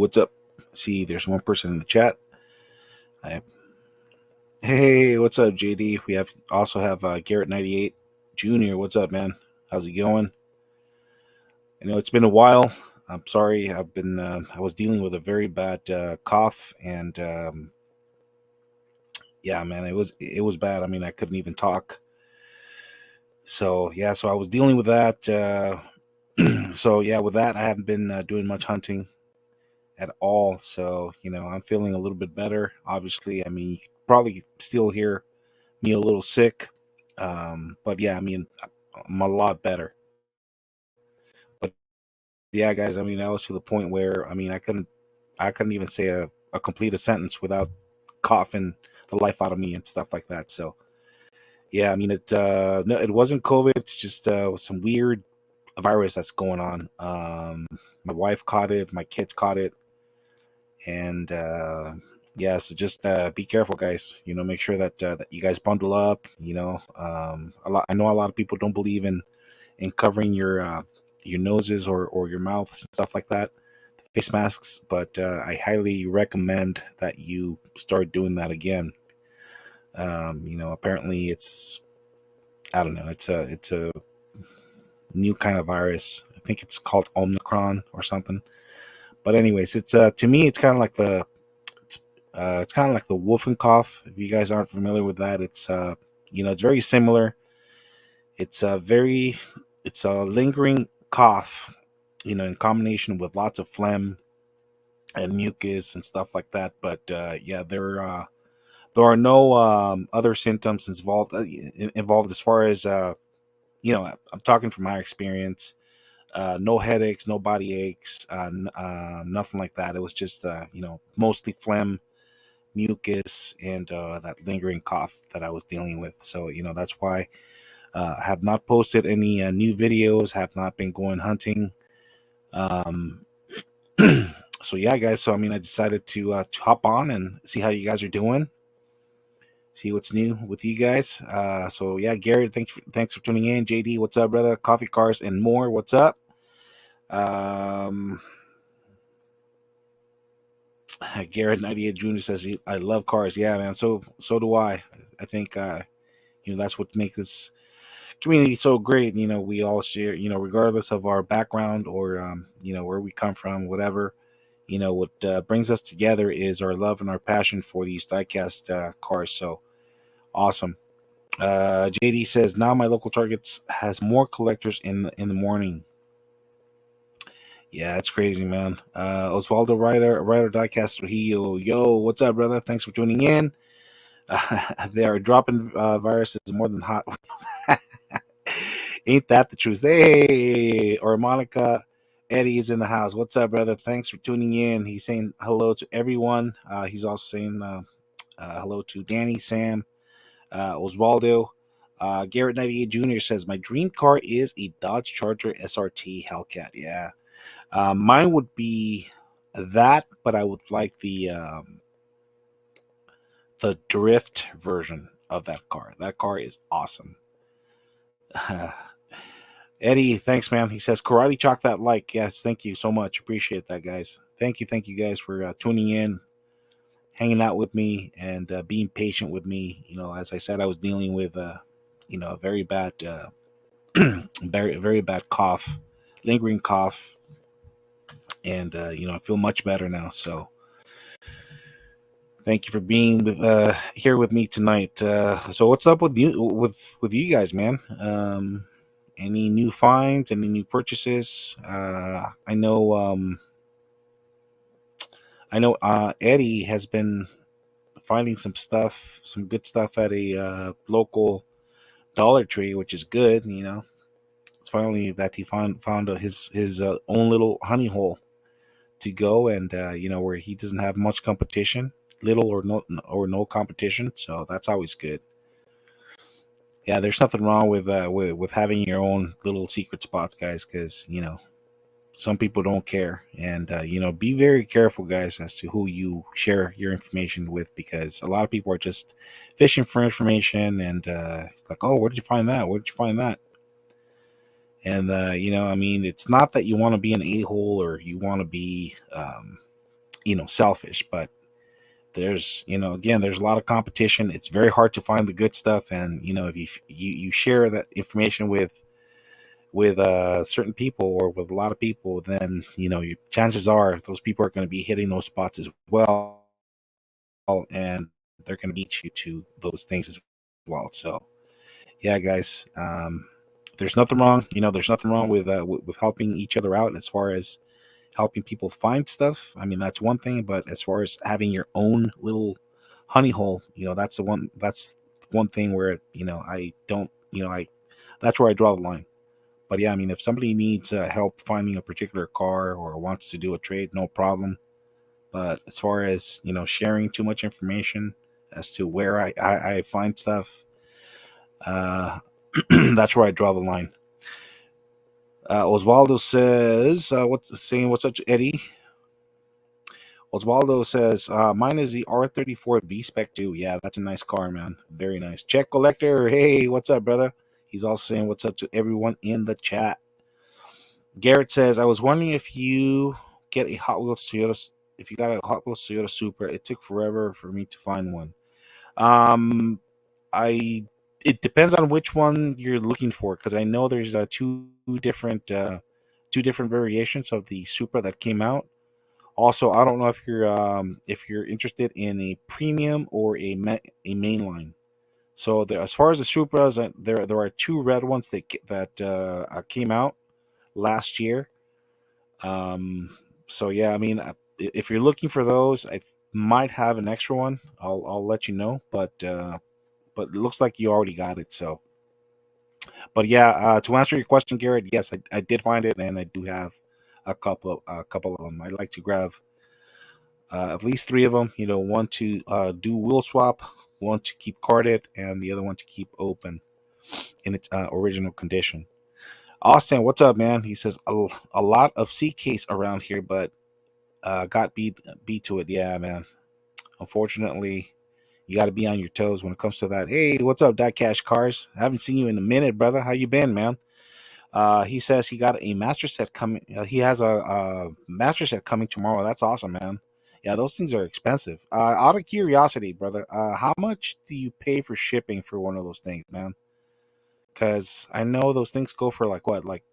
what's up? See, there's one person in the chat. I, hey, what's up, JD? We also have Garrett 98 Jr. What's up, man? How's it going? I know it's been a while. I'm sorry. I was dealing with a very bad cough, and yeah, man, it was bad. I mean, I couldn't even talk. So yeah, so I was dealing with that. So yeah, with that, I haven't been doing much hunting at all. So I'm feeling a little bit better. Obviously, I mean, you could probably still hear me a little sick, but yeah, I mean, I'm a lot better. But yeah, guys, I mean, I was to the point where I mean, I couldn't even say a complete sentence without coughing the life out of me and stuff like that. So yeah, I mean, no, it wasn't COVID. It's just some weird virus that's going on. My wife caught it, my kids caught it, and yeah, so just be careful, guys. Make sure that you guys bundle up. I know a lot of people don't believe in covering your noses or your mouths and stuff like that, face masks, but I highly recommend that you start doing that again. Apparently it's, I don't know, it's a new kind of virus. I think it's called Omicron or something. But anyways, it's to me it's kind of like it's kind of like the wolfen cough. If you guys aren't familiar with that, it's very similar. It's a very it's a lingering cough, in combination with lots of phlegm and mucus and stuff like that. But yeah, there are no other symptoms involved as far as I'm talking from my experience. No headaches, no body aches, nothing like that. It was just mostly phlegm, mucus, and that lingering cough that I was dealing with. So that's why I have not posted any new videos. Have not been going hunting. Um, so yeah, guys. So I mean, I decided to hop on and see how you guys are doing. See what's new with you guys. So yeah, Gary, thanks for tuning in. JD, what's up, brother? Coffee cars and more. What's up? Um, Garrett 98 Jr. says I love cars. Yeah, man. So do I. I think that's what makes this community so great. We all share. Regardless of our background or where we come from, whatever. What brings us together is our love and our passion for these diecast cars. So awesome. JD says now my local Targets has more collectors in the morning. Yeah, it's crazy, man. Osvaldo Ryder Diecast Trujillo. Yo, what's up, brother? Thanks for tuning in. They are dropping viruses more than hot wheels. Ain't that the truth? Hey, or Monica Eddie is in the house. What's up, brother? Thanks for tuning in. He's saying hello to everyone. He's also saying hello to Danny, Sam, Osvaldo. Garrett 98 Jr. says, my dream car is a Dodge Charger SRT Hellcat. Yeah. Mine would be that, but I would like the drift version of that car. That car is awesome. Eddie, thanks, man. He says, Karate Chalk that like. Yes, thank you so much. Appreciate that, guys. Thank you guys for tuning in, hanging out with me, and being patient with me. As I said, I was dealing with a very bad, very very bad cough, lingering cough, and I feel much better now. So thank you for being here with me tonight. So what's up with you guys, man? Any new finds? Any new purchases? I know Eddie has been finding some good stuff at a local Dollar Tree, which is good. It's finally that he found his own little honey hole to go, and where he doesn't have much competition, little or no competition. So that's always good. Yeah, there's nothing wrong with having your own little secret spots, guys, because some people don't care, and be very careful, guys, as to who you share your information with, because a lot of people are just fishing for information, and it's like, oh, where did you find that? Where did you find that? And I mean, it's not that you want to be an a-hole or you want to be selfish. But there's, again, there's a lot of competition. It's very hard to find the good stuff, and if you share that information with certain people or with a lot of people, then your chances are those people are going to be hitting those spots as well, and they're going to beat you to those things as well. So yeah, guys, there's nothing wrong. There's nothing wrong with helping each other out as far as helping people find stuff. I mean, that's one thing, but as far as having your own little honey hole, that's one thing where I don't, I that's where I draw the line. But yeah, I mean, if somebody needs help finding a particular car or wants to do a trade, no problem. But as far as sharing too much information as to where I find stuff, uh, that's where I draw the line. Osvaldo says, "What's saying? What's up, Eddie?" Osvaldo says, "Mine is the R34 V Spec 2. Yeah, that's a nice car, man. Very nice. Check collector. Hey, what's up, brother?" He's also saying, "What's up to everyone in the chat?" Garrett says, "I was wondering if you get a Hot Wheels Toyota. If you got a Hot Wheels Toyota Supra, it took forever for me to find one. Um, I it depends on which one you're looking for, because I know there's two different variations of the Supra that came out. Also, I don't know if you're interested in a premium or a mainline. So as far as the Supras, there are two red ones that came out last year. So yeah, I mean, if you're looking for those, I might have an extra one. I'll let you know, but it looks like you already got it. So, but yeah, to answer your question, Garrett, yes, I did find it, and I do have a couple of them. I like to grab at least three of them. One to do wheel swap, one to keep carded, and the other one to keep open in its original condition. Austin, what's up, man? He says a lot of C case around here, but got beat to it. Yeah, man. Unfortunately, you got to be on your toes when it comes to that. Hey, what's up, Diecast Cars? I haven't seen you in a minute, brother. How you been, man? He says he got a master set coming. He has a master set coming tomorrow. That's awesome, man. Yeah, those things are expensive. Out of curiosity, brother, how much do you pay for shipping for one of those things, man? Because I know those things go for like what, like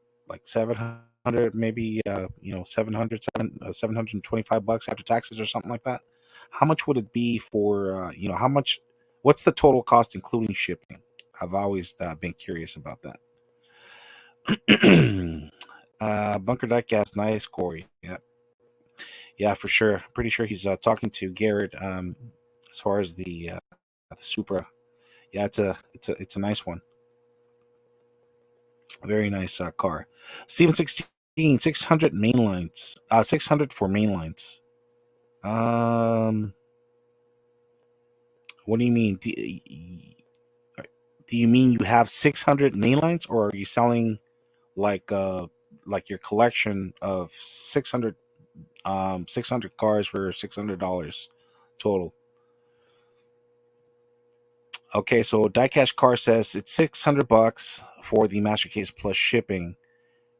700, maybe 725 bucks after taxes or something like that. How much would it be for how much? What's the total cost including shipping? I've always been curious about that. Bunker Diecast, nice, Corey. Yeah, yeah, for sure. Pretty sure he's talking to Garrett. As far as the Supra, yeah, it's a nice one. Very nice car. Steven 16, 600 mainlines. 600 for mainlines. Um, what do you mean? Do you mean you have 600 mainlines, or are you selling like uh like your collection of 600 cars for $600 total? Okay, so Diecast Car says it's $600 for the master case plus shipping.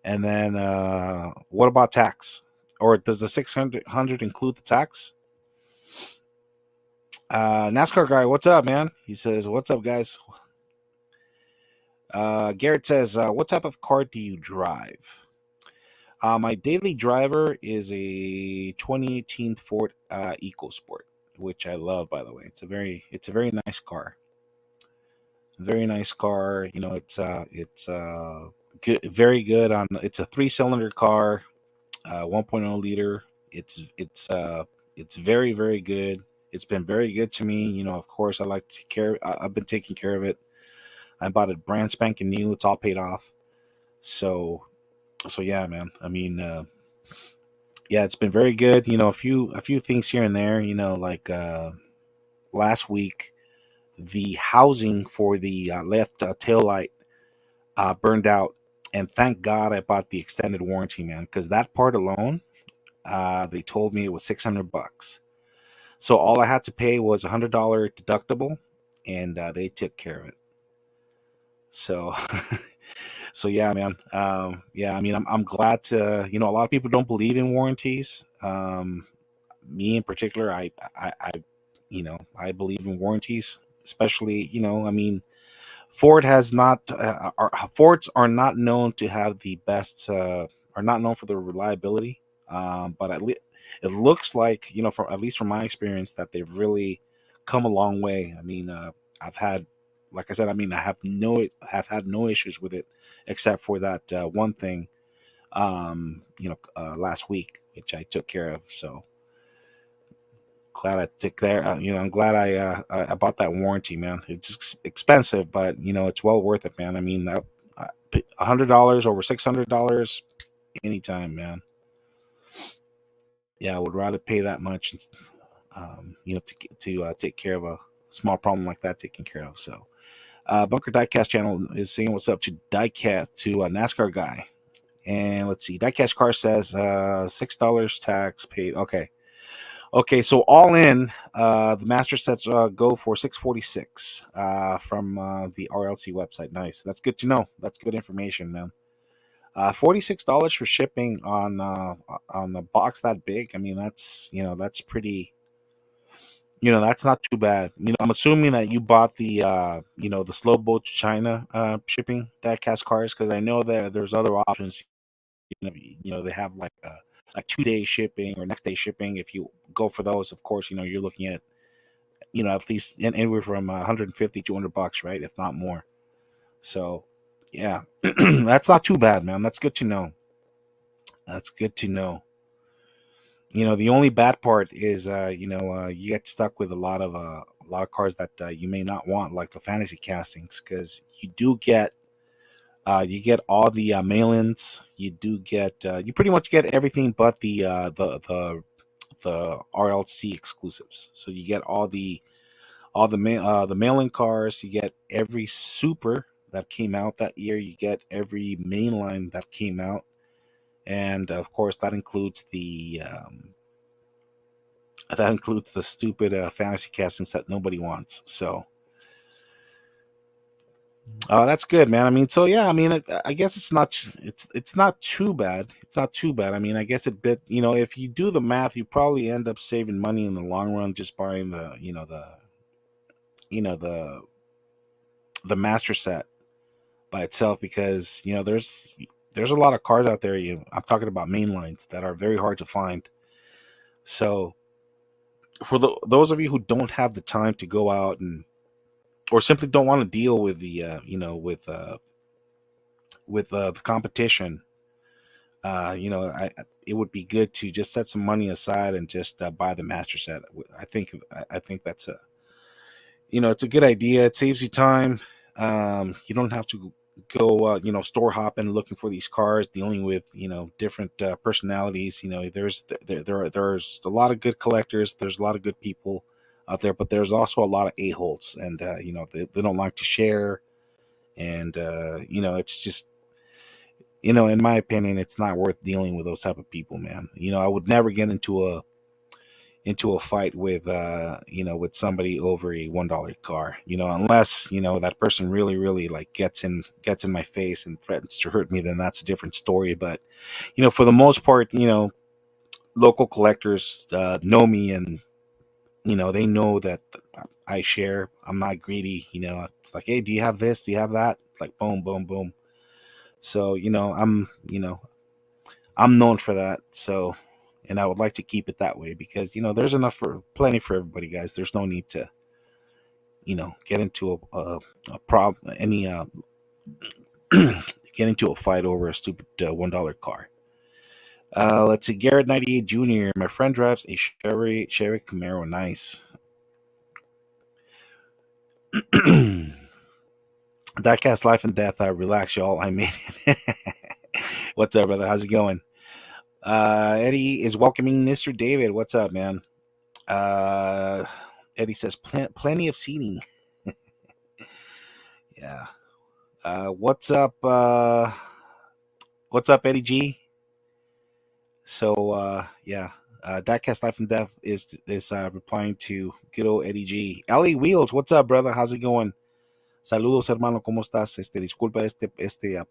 And then what about tax? Or does the 600 include the tax? NASCAR guy, what's up, man? He says, "What's up, guys?" Garrett says, "What type of car do you drive?" My daily driver is a 2018 Ford EcoSport, which I love, by the way. It's a very nice car. Very nice car. It's good, very good on. It's a three-cylinder car, 1.0 liter. It's very very good. It's been very good to me. Of course, I like to take care. I've been taking care of it. I bought it brand spanking new. It's all paid off. So yeah, man. I mean, yeah, it's been very good. A few things here and there. Like last week, the housing for the left tail light burned out, and thank God I bought the extended warranty, man, because that part alone, they told me it was $600. So all I had to pay was $100 deductible, and they took care of it. So, so yeah, man. Yeah, I mean, I'm glad to. A lot of people don't believe in warranties. me in particular, I I believe in warranties, especially, I mean, Ford has not Fords are not known to have the best are not known for their reliability. But at least it looks like, from at least from my experience, that they've really come a long way. I mean, I've had, like I said, I mean, have had no issues with it except for that one thing, last week, which I took care of. So glad I took there. I'm glad I bought that warranty, man. It's expensive, but it's well worth it, man. I mean, $100 over $600 anytime, man. Yeah, I would rather pay that much, to take care of a small problem like that taken care of. So, Bunker Diecast channel is saying what's up to Diecast to a NASCAR guy, and let's see. Diecast car says $6 tax paid. Okay, so all in, the master sets go for 646 from the RLC website. Nice, that's good to know. That's good information, man. $46 for shipping on a box that big. I mean, that's pretty. That's not too bad. I'm assuming that you bought the slow boat to China shipping diecast cars, because I know that there's other options. They have like 2 day shipping or next day shipping. If you go for those, of course, you're looking at at least anywhere from 150 $200, right, if not more. So yeah, that's not too bad, man. That's good to know. That's good to know. The only bad part is you get stuck with a lot of cars that you may not want, like the fantasy castings, because you get all the mail-ins. You pretty much get everything but the RLC exclusives. So you get all the mail-in cars. You get every super that came out that year. You get every mainline that came out, and of course that includes the stupid fantasy castings that nobody wants. So that's good, man. I mean, so yeah, I mean, I guess it's not too bad. It's not too bad. I mean, I guess if you do the math, you probably end up saving money in the long run just buying you know the the master set by itself, because there's a lot of cars out there. I'm talking about mainlines that are very hard to find. So for those of you who don't have the time to go out, and or simply don't want to deal with the competition, it would be good to just set some money aside and just buy the master set. I think that's it's a good idea. It saves you time. You don't have to go store hopping looking for these cars, dealing with different personalities. There's a lot of good collectors. There's a lot of good people out there, but there's also a lot of a-holes, and they don't like to share. And it's just, in my opinion, it's not worth dealing with those type of people, man. I would never get into a fight with somebody over a $1 car, unless that person really really like gets in my face and threatens to hurt me. Then that's a different story. But for the most part, local collectors know me, and they know that I share. I'm not greedy. It's like, hey, do you have this, do you have that? Like, boom boom boom. So I'm known for that. So, and I would like to keep it that way, because there's plenty for everybody, guys. There's no need to get into a problem, get into a fight over a stupid $1 car. Let's see, Garrett 98 Jr. My friend drives a Chevy Camaro. Nice. Diecast Life and Death. Relax, y'all. I made it. What's up, brother? How's it going? Eddie is welcoming Mr. David. What's up, man? Uh, Eddie says plenty of seating. Yeah. What's up? What's up, Eddie G? So yeah, Diecast Life and Death is replying to good old Eddie G. Ali Wheels, what's up, brother? How's it going? Saludos, hermano, ¿cómo estás? Disculpa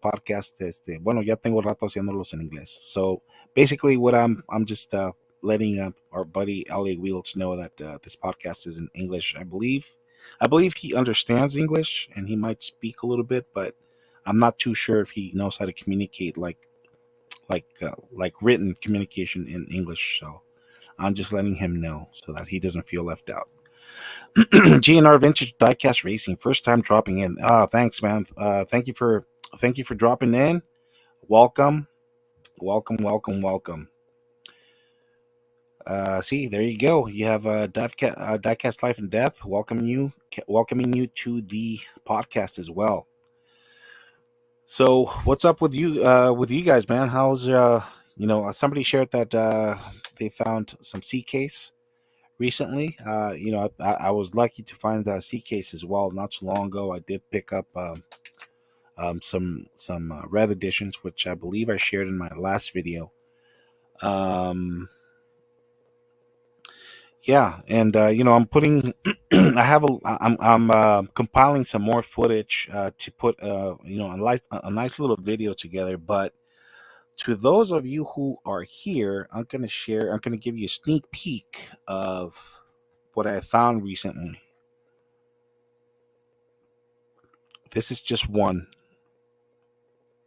podcast. Bueno, ya tengo rato haciéndolos en inglés. So basically, what I'm just letting our buddy LA Wheels know that this podcast is in English. I believe he understands English and he might speak a little bit, but I'm not too sure if he knows how to communicate like written communication in English. So I'm just letting him know so that he doesn't feel left out. GNR Vintage Diecast Racing, first time dropping in. Thanks, man. Thank you for dropping in. Welcome, welcome, welcome, welcome. See, there you go. You have Diecast Life and Death welcoming you to the podcast as well. So, what's up with you guys, man? How's somebody shared that they found some C case recently. I was lucky to find a C case as well. Not too long ago, I did pick up some red editions, which I believe I shared in my last video. Yeah, and I'm putting, I'm compiling some more footage to put a nice little video together. But to those of you who are here, I'm gonna give you a sneak peek of what I found recently. This is just one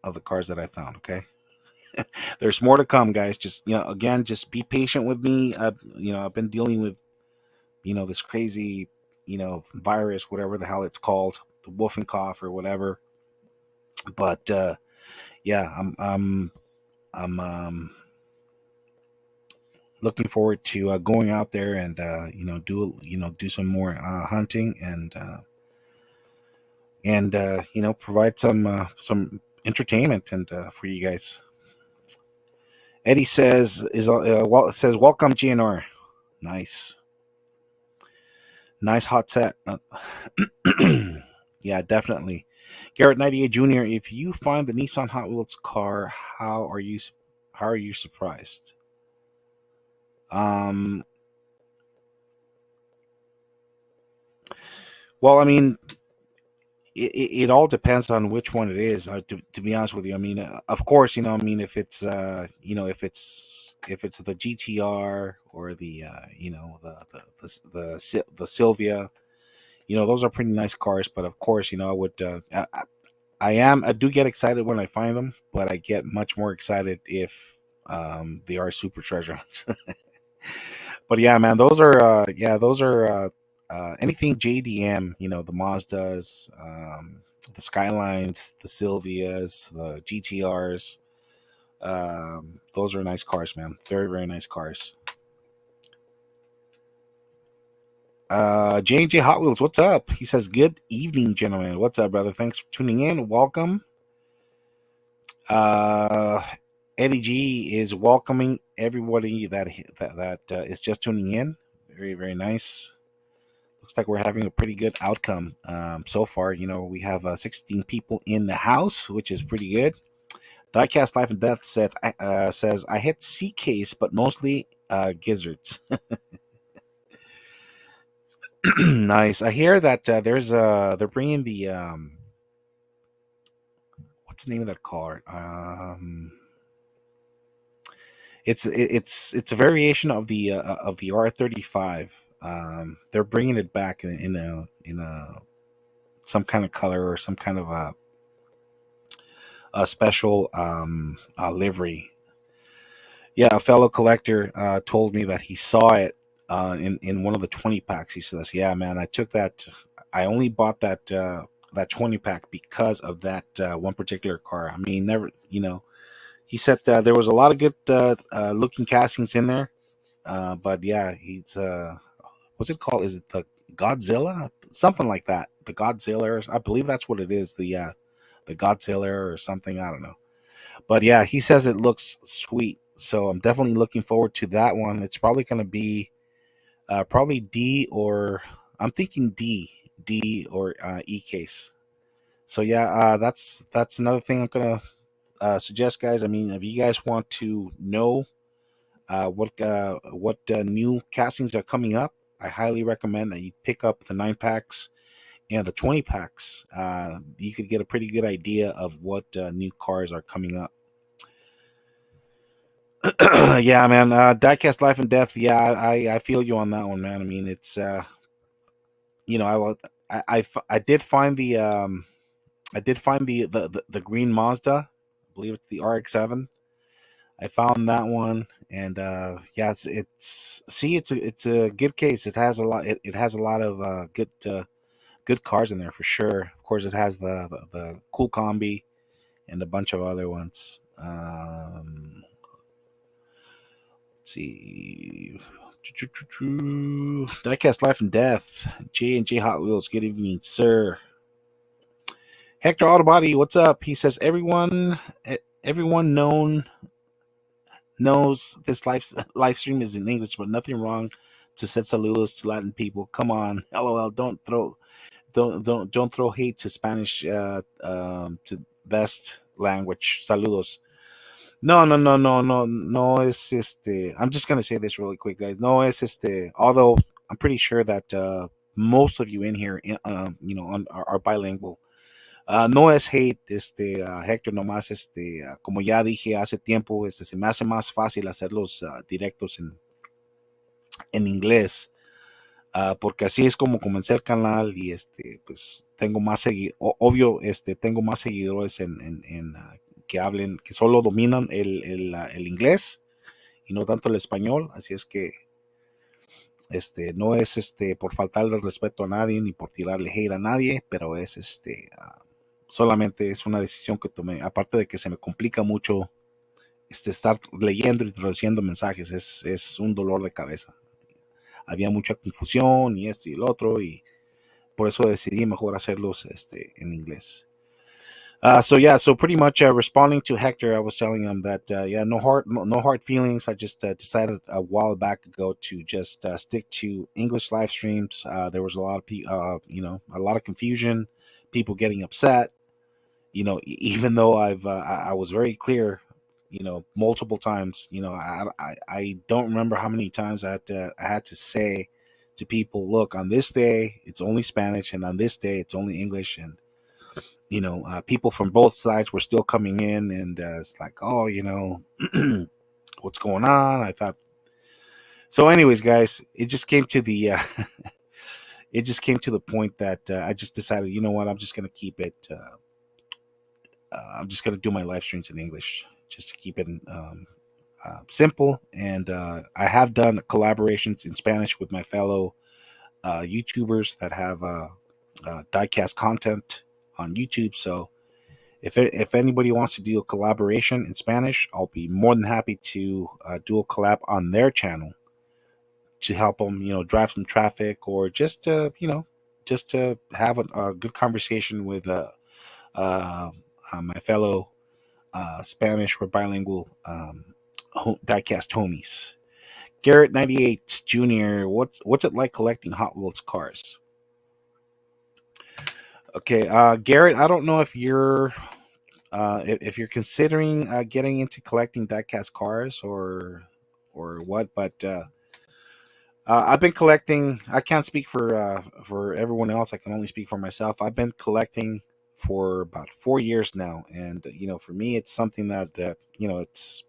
of the cars that I found. Okay, there's more to come, guys. Just again, just be patient with me. I've been dealing with this crazy virus, whatever the hell it's called, the wolfen cough or whatever. But yeah, I'm looking forward to going out there and do some more hunting and provide some entertainment and for you guys. Eddie says says welcome GNR. Nice hot set. Yeah, definitely. Garrett 98 Jr. If you find the Nissan Hot Wheels car, how are you surprised? Well, I mean, it all depends on which one it is. To be honest with you, I mean, of course, I mean, if it's if it's the GTR or the Sylvia, those are pretty nice cars. But of course, I would I do get excited when I find them, but I get much more excited if they are super treasure hunts. But yeah, man, those are anything JDM, the Mazdas, the Skylines, the Sylvias, the GTRs. Those are nice cars, man. Very, very nice cars. J&J Hot Wheels, what's up? He says, good evening, gentlemen. What's up, brother? Thanks for tuning in. Welcome. Eddie G is welcoming everybody that is just tuning in. Very, very nice. Looks like we're having a pretty good outcome so far. We have 16 people in the house, which is pretty good. Diecast Life and Death says, I hit C case, but mostly gizzards. Nice. I hear that they're bringing the what's the name of that car? It's a variation of the R35. They're bringing it back in some kind of color or some kind of a special livery. Yeah, a fellow collector told me that he saw it in one of the 20 packs. He says, "Yeah, man, I took that. I only bought that 20 pack because of that one particular car. I mean, never, He said there was a lot of good looking castings in there, but yeah, he's what's it called? Is it the Godzilla? Something like that. The Godzilla, I believe that's what it is. The Godzilla or something. I don't know. But yeah, he says it looks sweet. So I'm definitely looking forward to that one. It's probably going to be probably D or I'm thinking D or E case. So yeah, that's another thing I'm gonna suggest, guys. I mean, if you guys want to know what new castings are coming up, I highly recommend that you pick up the 9 packs and the 20 packs. You could get a pretty good idea of what new cars are coming up. Yeah, man. Diecast Life and Death. Yeah, I feel you on that one, man. I mean, it's I will. I did find the green Mazda. I believe it's the RX-7. I found that one, and yeah, it's see, it's a good case. It has a lot. It has a lot of good cars in there for sure. Of course, it has the cool combi and a bunch of other ones. Let's see. Diecast Life and Death. J&J Hot Wheels. Good evening, sir. Hector Autobody, what's up? He says everyone knows this live stream is in English, but nothing wrong to set saludos to Latin people. Come on, LOL. Don't throw hate to Spanish to best language. Saludos. No, no, no, no, no, no es I'm just gonna say this really quick, guys. No es although I'm pretty sure that most of you in here, are bilingual. No es hate, Héctor, nomás, como ya dije hace tiempo, se me hace más fácil hacer los directos en inglés, porque así es como comencé el canal y pues tengo más obvio, tengo más seguidores que hablen, que solo dominan el inglés y no tanto el español, así es que no es por faltarle el respeto a nadie ni por tirarle hate a nadie, pero es solamente es una decisión que tomé, aparte de que se me complica mucho estar leyendo y traduciendo mensajes, es un dolor de cabeza. Había mucha confusión y esto y el otro, y por eso decidí mejor hacerlos en inglés. So yeah, so pretty much responding to Hector, I was telling him that yeah, no hard feelings. I just decided a while back ago to just stick to English live streams. There was a lot of a lot of confusion, people getting upset. Even though I was very clear, multiple times. I don't remember how many times I had to say to people, look, on this day it's only Spanish, and on this day it's only English, and people from both sides were still coming in, and it's like, oh, what's going on? I thought so. Anyways, guys, it just came to the it just came to the point that I just decided, you know what, I'm just gonna keep it. I'm just gonna do my live streams in English, just to keep it simple. And I have done collaborations in Spanish with my fellow YouTubers that have diecast content on YouTube. So if anybody wants to do a collaboration in Spanish, I'll be more than happy to do a collab on their channel to help them, drive some traffic, or just to have a good conversation with uh, my fellow Spanish or bilingual diecast homies. Garrett 98 Jr. What's it like collecting Hot Wheels cars? Okay, Garrett, I don't know if you're considering getting into collecting diecast cars or what, but I've been collecting. I can't speak for everyone else. I can only speak for myself. I've been collecting for about 4 years now, and for me, it's something that it's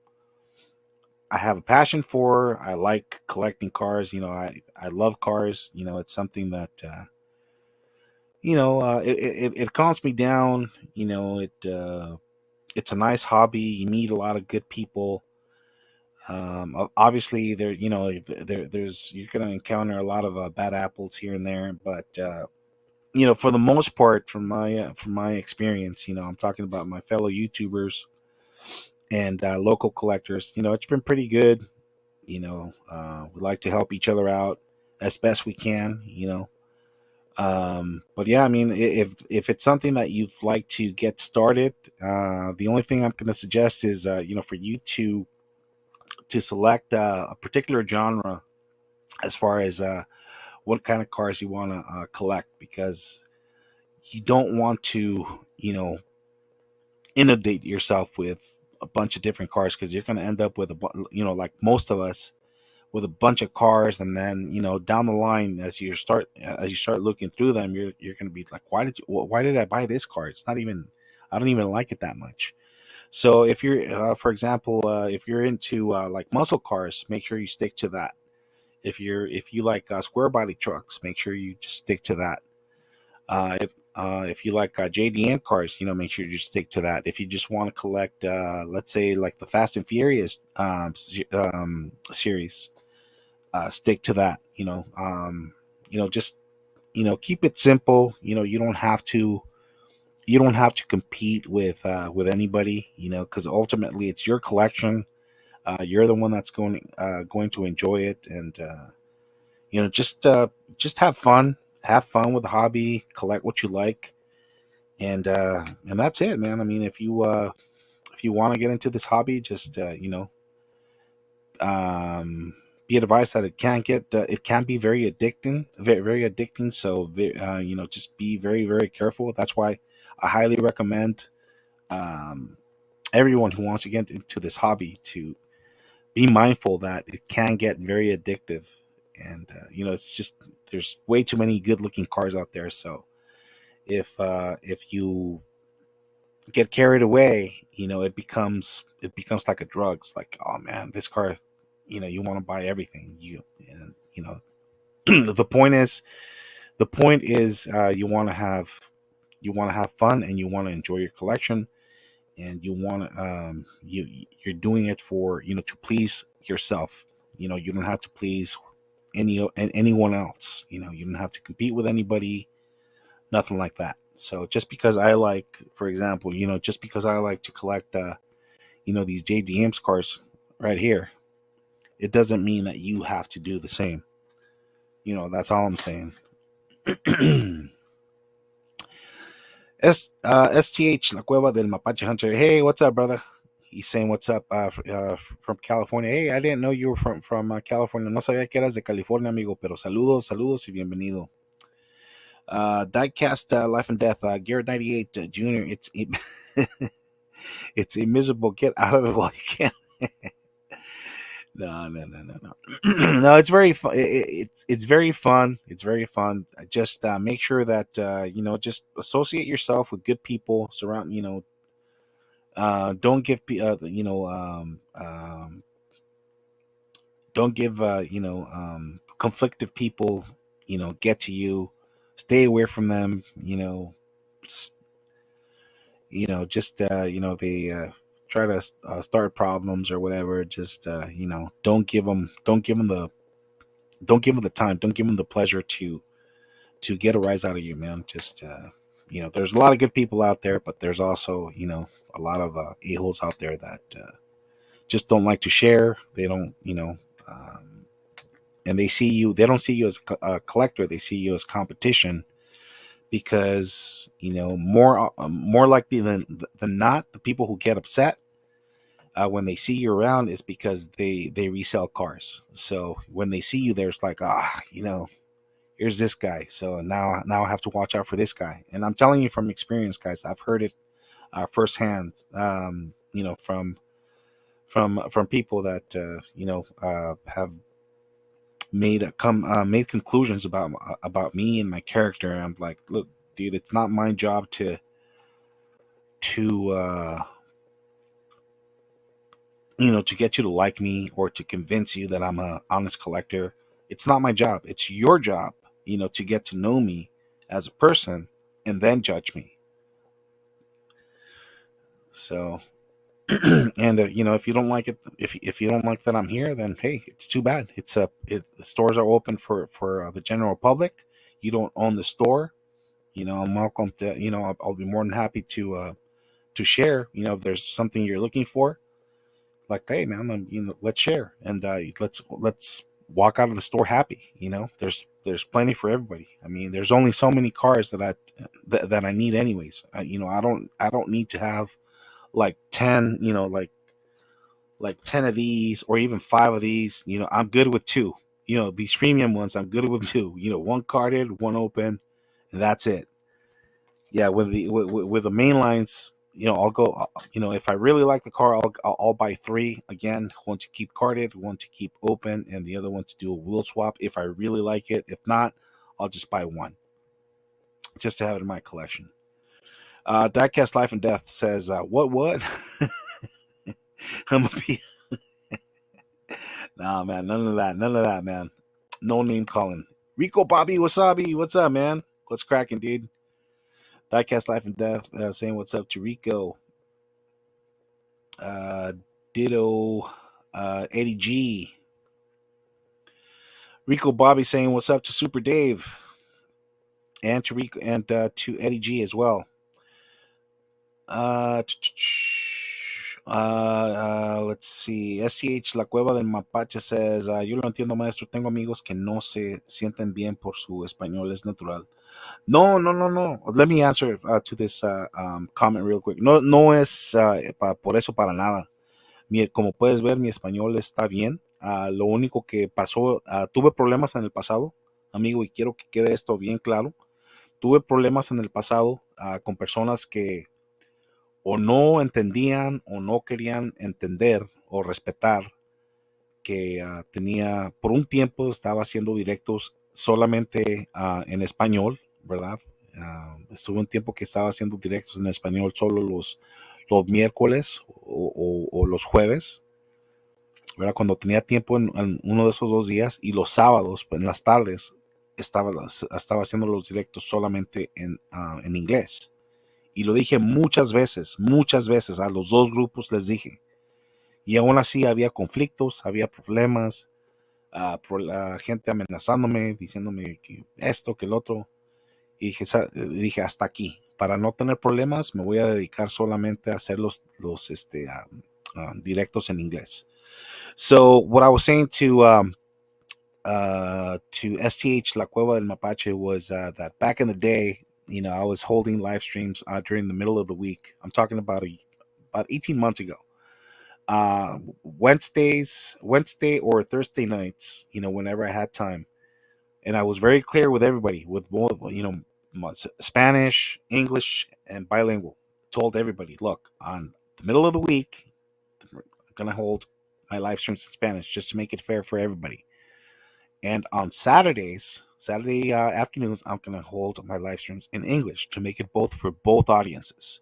I have a passion for. I like collecting cars. I love cars. It's something that it calms me down. It's a nice hobby. You meet a lot of good people. Obviously, there's you're gonna encounter a lot of bad apples here and there, but for the most part, from my experience, I'm talking about my fellow YouTubers and local collectors. It's been pretty good. We like to help each other out as best we can. But yeah, I mean, if it's something that you'd like to get started, the only thing I'm going to suggest is for you to select a particular genre as far as what kind of cars you want to collect, because you don't want to inundate yourself with a bunch of different cars, because you're going to end up with like most of us, with a bunch of cars, and then down the line, as you start looking through them, you're going to be like, why did I buy this car? It's not even, I don't even like it that much. So if you're, for example, if you're into like muscle cars, make sure you stick to that. If you like square body trucks, make sure you just stick to that. If you like JDM cars, make sure you stick to that. If you just want to collect, let's say like the Fast and Furious series, stick to that. Just keep it simple. You don't have to compete with anybody. Because ultimately it's your collection. You're the one that's going to enjoy it, and just have fun. Have fun with the hobby. Collect what you like, and that's it, man. I mean, if you want to get into this hobby, just um, be advised that it can be very addicting, very very addicting. So just be very very careful. That's why I highly recommend um, everyone who wants to get into this hobby to be mindful that it can get very addictive, and it's just there's way too many good looking cars out there. So if you get carried away, it becomes like a drug. It's like, oh man, this car, you want to buy everything. And the point is you want to have fun, and you want to enjoy your collection, and you want to you're doing it for to please yourself. You don't have to please anyone else. You don't have to compete with anybody, nothing like that. So just because I like, for example, just because I like to collect these JDMs cars right here, it doesn't mean that you have to do the same. That's all I'm saying. STH La Cueva del Mapache Hunter. Hey, what's up, brother? He's saying what's up from California. Hey, I didn't know you were from California. No sabía que eras de California, amigo, pero saludos, saludos y bienvenido. Diecast Life and Death. Garrett 98 Jr. It's immiscible. Get out of it while you can. No, no, no, no, no. No, it's very fun. It's very fun. It's very fun. Just make sure that just associate yourself with good people. Surround. Don't give don't give conflictive people get to you. Stay away from them. S- just they try to start problems or whatever. Just don't give them the time. Don't give them the pleasure to get a rise out of you, man. Just there's a lot of good people out there, but there's also a lot of a-holes out there that just don't like to share. They don't and they don't see you as a collector. They see you as competition, because more likely than not, the people who get upset when they see you around is because they resell cars. So when they see you, there's like, here's this guy. So now I have to watch out for this guy. And I'm telling you from experience, guys. I've heard it firsthand. From people that have made conclusions about me and my character. And I'm like, look, dude, it's not my job to to get you to like me, or to convince you that I'm a honest collector. It's not my job. It's your job, to get to know me as a person, and then judge me. So, and if you don't like it, if you don't like that I'm here, then hey, it's too bad. The stores are open for the general public. You don't own the store. I'm welcome to. I'll be more than happy to share. If there's something you're looking for, like, hey man, let's share, and let's walk out of the store happy. There's plenty for everybody. I mean, there's only so many cars that I need anyways. I don't need to have like 10, like 10 of these, or even 5 of these. I'm good with 2. These premium ones, I'm good with 2. One carded, one open, and that's it. Yeah, with the main lines, I'll go. If I really like the car, I'll buy 3 again. One to keep carded, one to keep open, and the other one to do a wheel swap if I really like it. If not, I'll just buy one, just to have it in my collection. Diecast Life and Death says, what? I'm gonna be nah, man. None of that. None of that, man. No name calling. Rico Bobby Wasabi, what's up, man? What's cracking, dude? Diecast Life and Death saying what's up to Rico. Uh, Ditto. Eddie G. Rico Bobby saying what's up to Super Dave and to Rico and to Eddie G as well. Let's see. SCH La Cueva del Mapache says, yo lo entiendo, maestro. Tengo amigos que no se sienten bien por su español es natural. No, no, no, no. Let me answer to this comment real quick. No, no es por eso para nada. Como puedes ver, mi español está bien. Lo único que pasó, tuve problemas en el pasado, amigo, y quiero que quede esto bien claro. Tuve problemas en el pasado con personas que o no entendían o no querían entender o respetar que tenía, por un tiempo estaba haciendo directos solamente en español, ¿verdad? Estuve un tiempo que estaba haciendo directos en español solo los miércoles o los jueves, ¿verdad? Cuando tenía tiempo en uno de esos 2 días y los sábados, en las tardes, estaba haciendo los directos solamente en inglés. Y lo dije muchas veces a los dos grupos les dije. Y aún así había conflictos, había problemas, por la gente amenazándome, diciéndome que esto, que el otro. Y dije hasta aquí. Para no tener problemas, me voy a dedicar solamente a hacer los directos en inglés. So what I was saying to STH La Cueva del Mapache was that back in the day, I was holding live streams during the middle of the week. I'm talking about 18 months ago. Wednesday or Thursday nights, whenever I had time. And I was very clear with everybody, with both, Spanish, English, and bilingual. Told everybody, look, on the middle of the week, I'm going to hold my live streams in Spanish just to make it fair for everybody. And on Saturday afternoons, I'm going to hold my live streams in English to make it both for both audiences.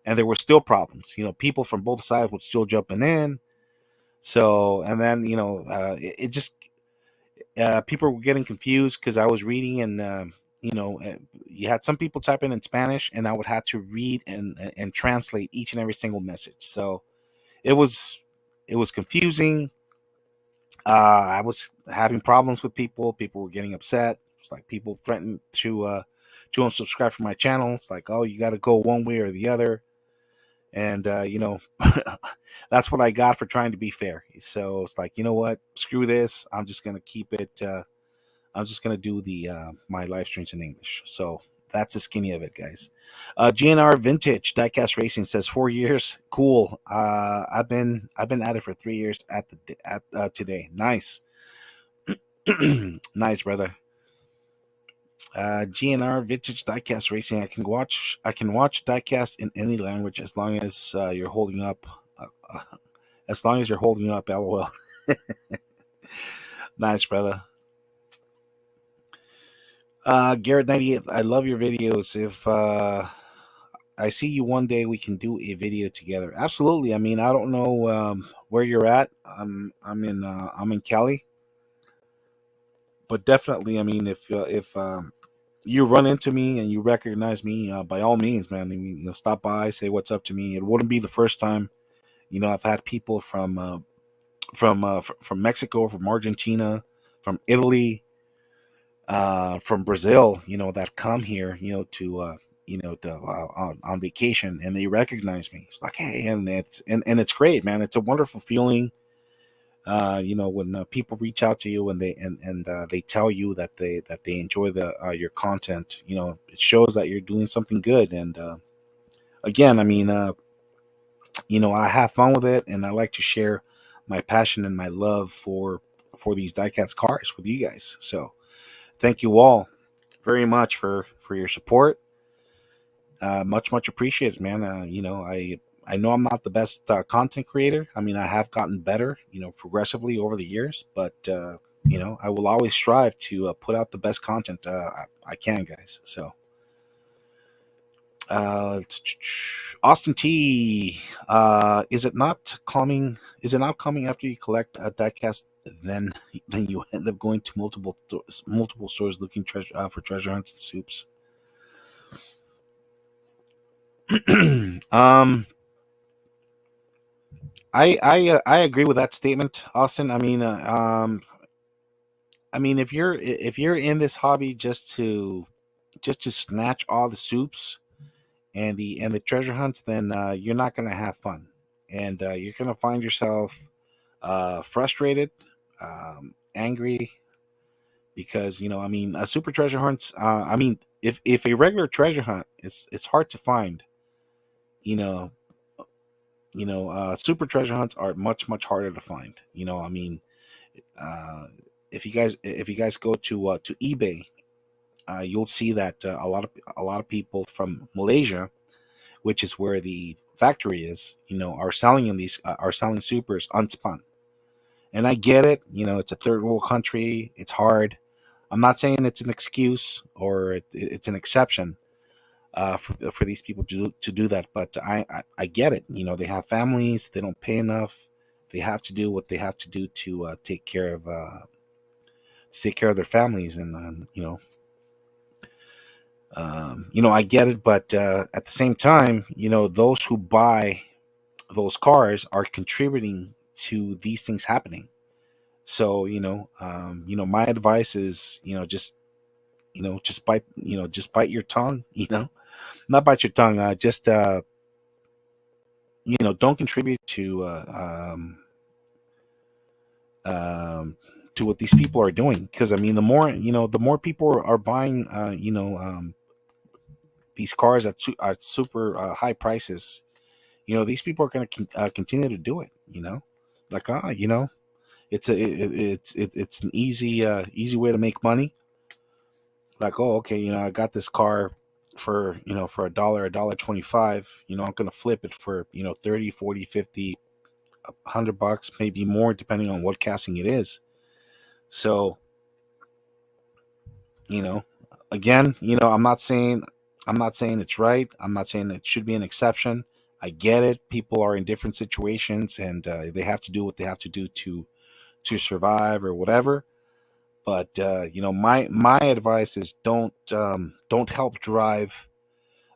And there were still problems. People from both sides would still jumping in. So, and then, it just, people were getting confused because I was reading and, you had some people typing in Spanish and I would have to read and translate each and every single message. So it was confusing. I was having problems with people. People were getting upset. It's like people threatened to unsubscribe from my channel. It's like, oh, you got to go one way or the other. And, that's what I got for trying to be fair. So it's like, you know what? Screw this. I'm just going to keep it. I'm just going to do my live streams in English. So that's the skinny of it, guys. GNR Vintage Diecast Racing says 4 years. Cool. I've been at it for 3 years at today. Nice. Nice, brother. GNR Vintage Diecast Racing. I can watch Diecast in any language as long as you're holding up. As long as you're holding up, LOL. Nice, brother. Garrett 98. I love your videos. If I see you one day, we can do a video together. Absolutely. I mean, I don't know where you're at. I'm in Cali, but definitely. I mean, if you run into me and you recognize me, by all means, man, I mean, stop by, say what's up to me. It wouldn't be the first time. I've had people from Mexico, from Argentina, from Italy, from Brazil, that come here, on vacation, and they recognize me. It's like, hey, and it's great, man. It's a wonderful feeling. When people reach out to you and they tell you that they enjoy your content, it shows that you're doing something good. And again, I mean, I have fun with it, and I like to share my passion and my love for these diecast cars with you guys. So thank you all very much for your support. Much appreciated, man. I know I'm not the best content creator. I mean, I have gotten better, progressively over the years, but I will always strive to put out the best content I can, guys. So Uh, Austin T. Is it not coming? Is it not coming after you collect a diecast? Then, then you end up going to multiple stores looking for treasure hunts and soups. um, I agree with that statement, Austin. I mean, if you're in this hobby just to snatch all the soups and the treasure hunts, then you're not gonna have fun, and you're gonna find yourself frustrated, angry, because I mean, a super treasure hunts. I mean, if a regular treasure hunt it's hard to find, you know, super treasure hunts are much harder to find. I mean, uh, if you guys go to eBay, you'll see that a lot of people from Malaysia, which is where the factory is, are selling are selling supers unspun. And I get it. It's a third world country. It's hard. I'm not saying it's an excuse or it's an exception for these people to do that, but I get it. They have families. They don't pay enough. They have to do what they have to do to take care of their families, and I get it. But at the same time, those who buy those cars are contributing to these things happening. So my advice is, just bite your tongue. Not bite your tongue. Just don't contribute um, to what these people are doing. Because I mean, the more people are buying, these cars at super high prices. These people are going to continue to do it. Like it's an easy way to make money. Like, oh, okay, I got this car for for a dollar 25. I'm gonna flip it for 30, 40, 50, $100, maybe more, depending on what casting it is. So you know again, I'm not saying it's right. I'm not saying it should be an exception. I get it. People are in different situations, and they have to do what they have to do to survive or whatever. But my advice is don't help drive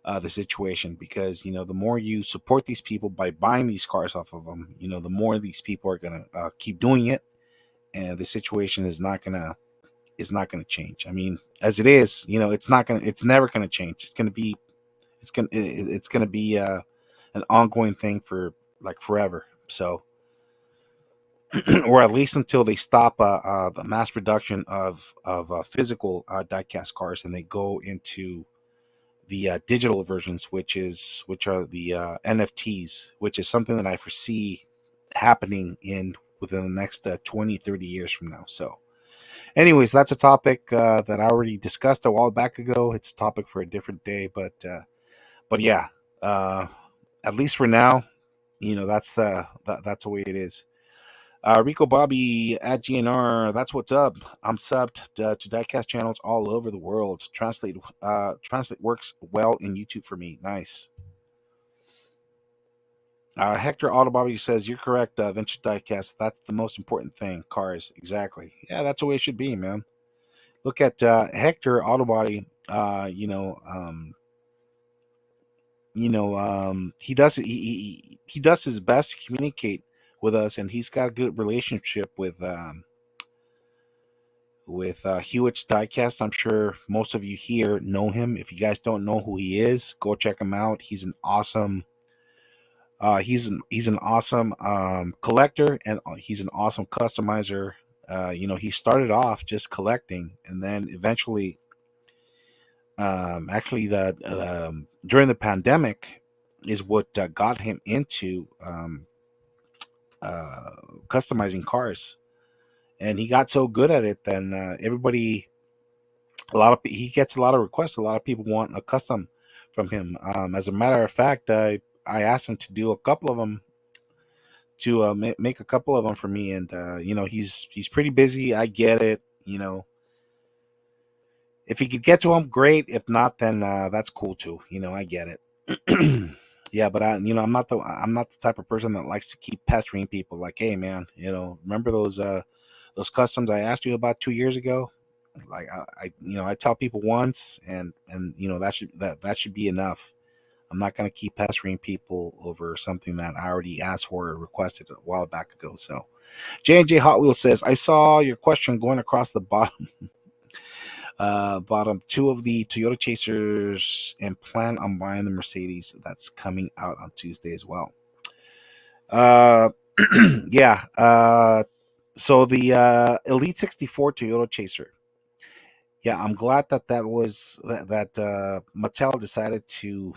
the situation, because the more you support these people by buying these cars off of them, the more these people are gonna keep doing it, and the situation is not gonna change. I mean, as it is, it's never gonna change. It's gonna be an ongoing thing for like forever. So, or at least until they stop the mass production of physical diecast cars, and they go into the digital versions, which are the NFTs, which is something that I foresee happening in within the next 20, 30 years from now. So, anyways, that's a topic that I already discussed a while back ago. It's a topic for a different day, but yeah, uh, at least for now, that's the way it is. Rico Bobby at GNR, that's what's up. I'm subbed to diecast channels all over the world. Translate works well in YouTube for me. Nice. Hector Autobobby says, you're correct, Vintage Diecast. That's the most important thing. Cars. Exactly. Yeah, that's the way it should be, man. Look at Hector Autobody. He does his best to communicate with us, and he's got a good relationship with Hewitt's Diecast. I'm sure most of you here know him. If you guys don't know who he is, go check him out. He's an awesome collector, and he's an awesome customizer. He started off just collecting, and then eventually, actually, the during the pandemic is what got him into uh, customizing cars, and he got so good at it. Then everybody he gets a lot of requests. A lot of people want a custom from him. As a matter of fact, I asked him to do a couple of them to make a couple of them for me, and he's pretty busy. I get it. If you could get to them, great. If not, then that's cool too. I get it. Yeah, but I'm not the type of person that likes to keep pestering people. Like, hey, man, remember those customs I asked you about 2 years ago? Like, I tell people once, and that should be enough. I'm not gonna keep pestering people over something that I already asked for or requested a while back ago. So, J&J Hot Wheels says, I saw your question going across the bottom two of the Toyota Chasers and plan on buying the Mercedes that's coming out on Tuesday as well. Uh, yeah. So the Elite 64 Toyota Chaser. Yeah, I'm glad that Mattel decided to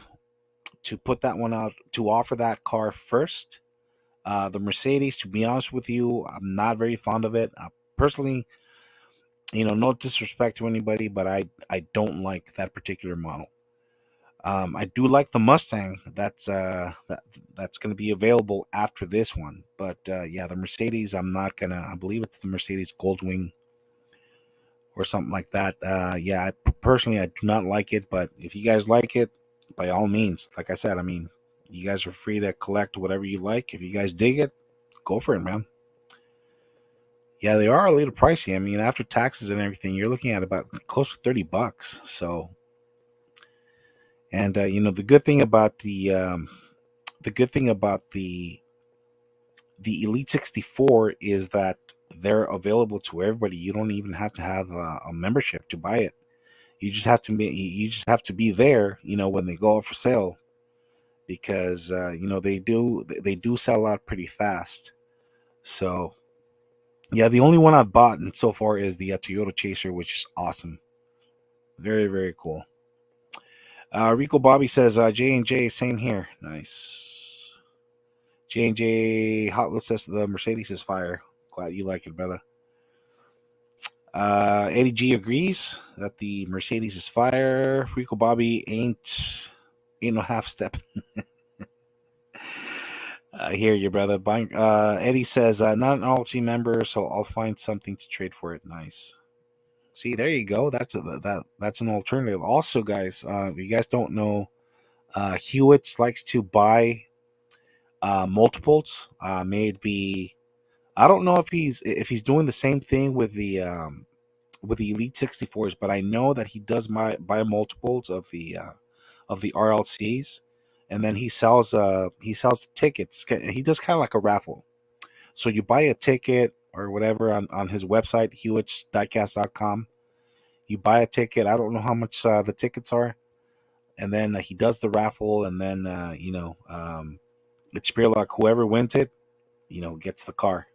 put that one out, to offer that car first. The Mercedes, to be honest with you, I'm not very fond of it. Personally, no disrespect to anybody, but I don't like that particular model. I do like the Mustang that's going to be available after this one, but yeah, the Mercedes, I'm not gonna. I believe it's the Mercedes Goldwing or something like that. Yeah, personally, I do not like it, but if you guys like it, by all means, like I said, I mean, you guys are free to collect whatever you like. If you guys dig it, go for it, man. Yeah, they are a little pricey. I mean, after taxes and everything, you're looking at about close to $30. So, and the good thing about the Elite 64 is that they're available to everybody. You don't even have to have a membership to buy it. You just have to be there, when they go out for sale, because they do sell out pretty fast. So yeah, the only one I've bought and so far is the Toyota Chaser, which is awesome. Very, very cool. Rico Bobby says J&J, same here. Nice. J&J Hot Wheels says the Mercedes is fire. Glad you like it, brother. Eddie G agrees that the Mercedes is fire. Rico Bobby ain't no half step. I hear you, brother. Eddie says not an LT member, so I'll find something to trade for it. Nice. See, there you go. That's an alternative. Also, guys, if you guys don't know, Hewitt's likes to buy multiples. May it be, I don't know if he's doing the same thing with the Elite 64s, but I know that he does buy multiples of the RLCs, and then he sells tickets. He does kind of like a raffle. So you buy a ticket or whatever on his website, Diecast.com. You buy a ticket. I don't know how much the tickets are, and then he does the raffle, and then it's pure luck. Whoever wins it, gets the car.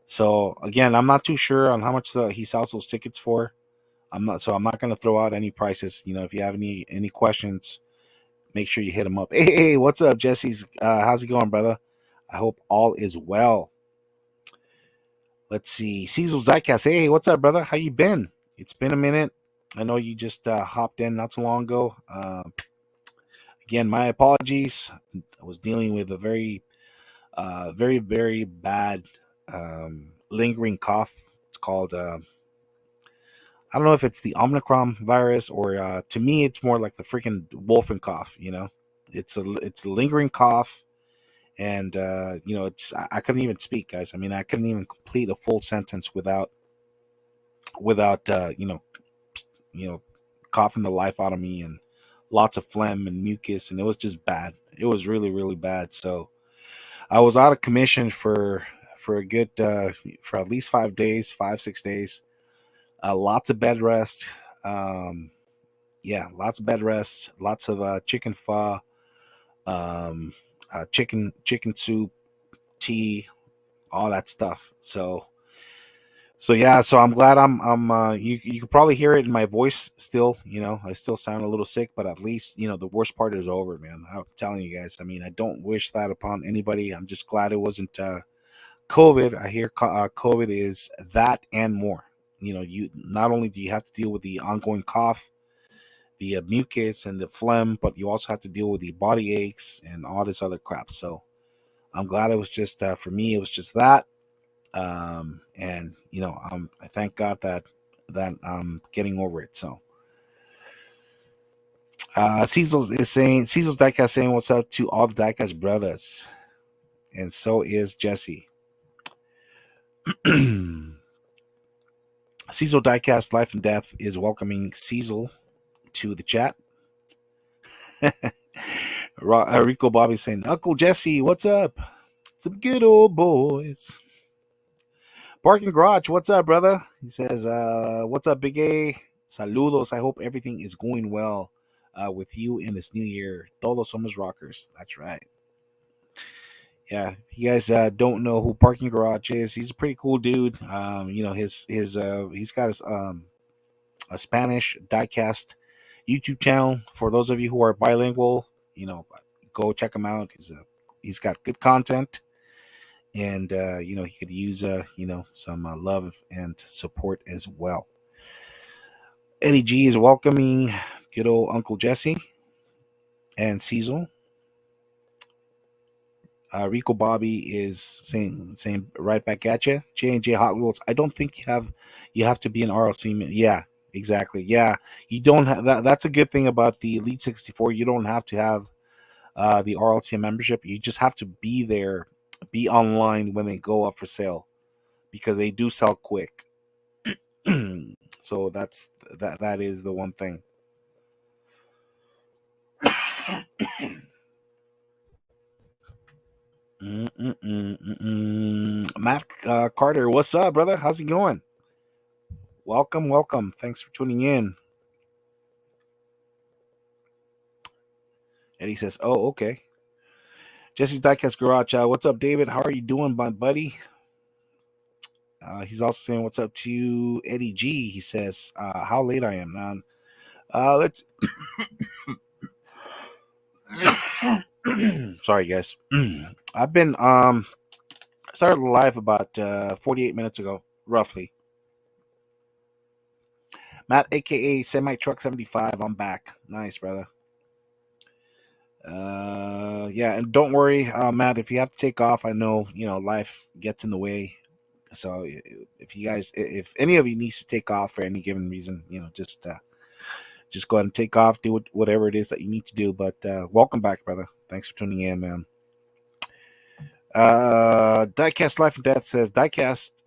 So again, I'm not too sure on how much he sells those tickets for. I'm not going to throw out any prices. If you have any questions, make sure you hit him up. Hey, what's up, Jesse's? How's it going, brother? I hope all is well. Let's see, Cecil Zycast. Hey, what's up, brother? How you been? It's been a minute. I know you just hopped in not too long ago. Again, my apologies. I was dealing with a very, very bad lingering cough. It's called I don't know if it's the Omicron virus or to me it's more like the freaking wolfen cough. It's a lingering cough, and I couldn't even speak, guys. I mean, I couldn't even complete a full sentence without coughing the life out of me, and lots of phlegm and mucus, and it was just bad. It was really, really bad. So I was out of commission for a good for at least 5 days, 5 6 days. Lots of bed rest. Um, yeah, lots of bed rest. Lots of chicken pho, chicken soup, tea, all that stuff. So yeah, so I'm glad you can probably hear it in my voice still. I still sound a little sick, but at least the worst part is over, man. I'm telling you guys. I mean, I don't wish that upon anybody. I'm just glad it wasn't COVID. I hear COVID is that and more. You not only do you have to deal with the ongoing cough, the mucus and the phlegm, but you also have to deal with the body aches and all this other crap. So I'm glad it was just for me. It was just that, and I thank God that I'm getting over it. So Cecil's Diecast saying what's up to all the Diecast brothers, and so is Jesse. Cecil Diecast Life and Death is welcoming Cecil to the chat. Rico Bobby saying, Uncle Jesse, what's up? Some good old boys. Parking Garage, what's up, brother? He says, what's up, Big A? Saludos. I hope everything is going well with you in this new year. Todos somos rockers. That's right. Yeah, if you guys don't know who Parking Garage is, he's a pretty cool dude. He's got a Spanish diecast YouTube channel. For those of you who are bilingual, go check him out. He's got good content, and he could use some love and support as well. Eddie G is welcoming good old Uncle Jesse and Cecil. Rico Bobby is saying right back at you. J&J Hot Wheels. I don't think you have to be an RLC. Yeah, exactly. Yeah, you don't have that. That's a good thing about the Elite 64. You don't have to have the RLT membership. You just have to be there, be online when they go up for sale, because they do sell quick. So that is the one thing. Matt Carter, what's up, brother? How's it going? Welcome. Thanks for tuning in. And he says, "Oh, okay." Jesse Diecast Garage, what's up, David? How are you doing, my buddy? He's also saying, "What's up to you, Eddie G?" He says, "How late I am, man." Let's. Sorry, guys. I've been started live about 48 minutes ago, roughly. Matt, aka Semi Truck 75, I'm back. Nice, brother. Yeah, and don't worry, Matt, if you have to take off, I know life gets in the way. So if any of you needs to take off for any given reason, just go ahead and take off, do whatever it is that you need to do. But welcome back, brother. Thanks for tuning in, man. Diecast Life and Death says,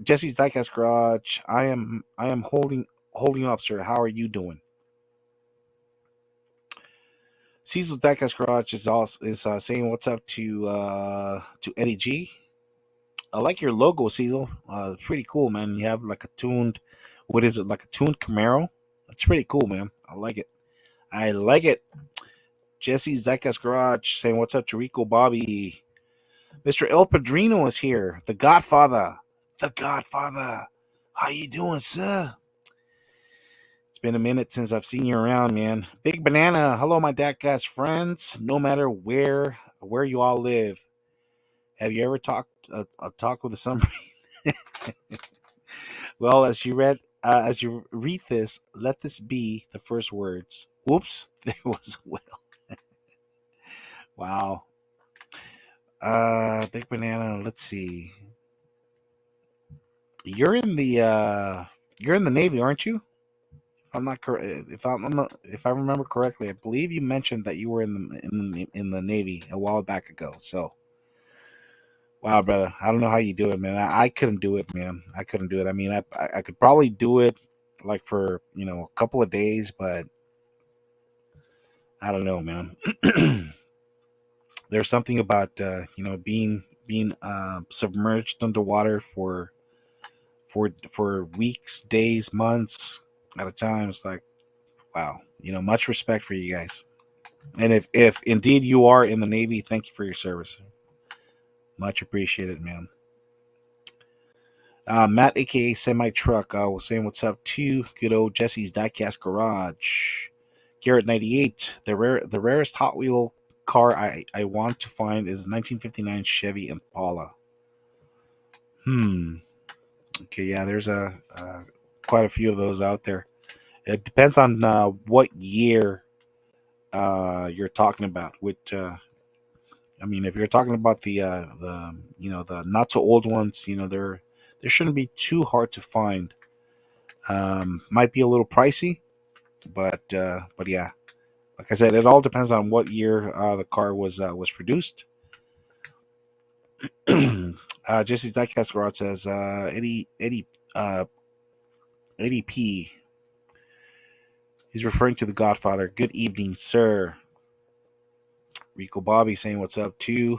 Jesse's Diecast Garage. I am holding up, sir. How are you doing? Cecil's Diecast Garage is saying what's up to Eddie G. I like your logo, Cecil. It's pretty cool, man. You have like a tuned Camaro? That's pretty cool, man. I like it. Jesse's Diecast Garage saying what's up to Rico Bobby. Mr. El Padrino is here. The Godfather. How you doing, sir? It's been a minute since I've seen you around, man. Big Banana. Hello, my Diecast friends. No matter where you all live, have you ever talked with a submarine? Well, as you read this, let this be the first words. Whoops, there was a whale. Wow. Big Banana. Let's see. You're in the Navy, aren't you? I'm not correct. If I remember correctly, I believe you mentioned that you were in the Navy a while back ago. So, wow, brother, I don't know how you do it, man. I couldn't do it, man. I couldn't do it. I mean, I could probably do it like for a couple of days, but I don't know, man. There's something about being submerged underwater for weeks, days, months at a time. It's like, wow, much respect for you guys. And if indeed you are in the Navy, thank you for your service. Much appreciated, man. Matt, aka Semi Truck, was saying what's up to good old Jesse's Diecast Garage. Garrett 98, the rarest Hot Wheel car I want to find is 1959 Chevy Impala. Okay, yeah, there's quite a few of those out there. It depends on what year you're talking about. Which I mean, if you're talking about the not so old ones, there shouldn't be too hard to find. Might be a little pricey, but yeah. Like I said, it all depends on what year the car was produced. Jesse's Diecast Garage says uh, Eddie P. He's referring to the Godfather. Good evening, sir. Rico Bobby saying what's up to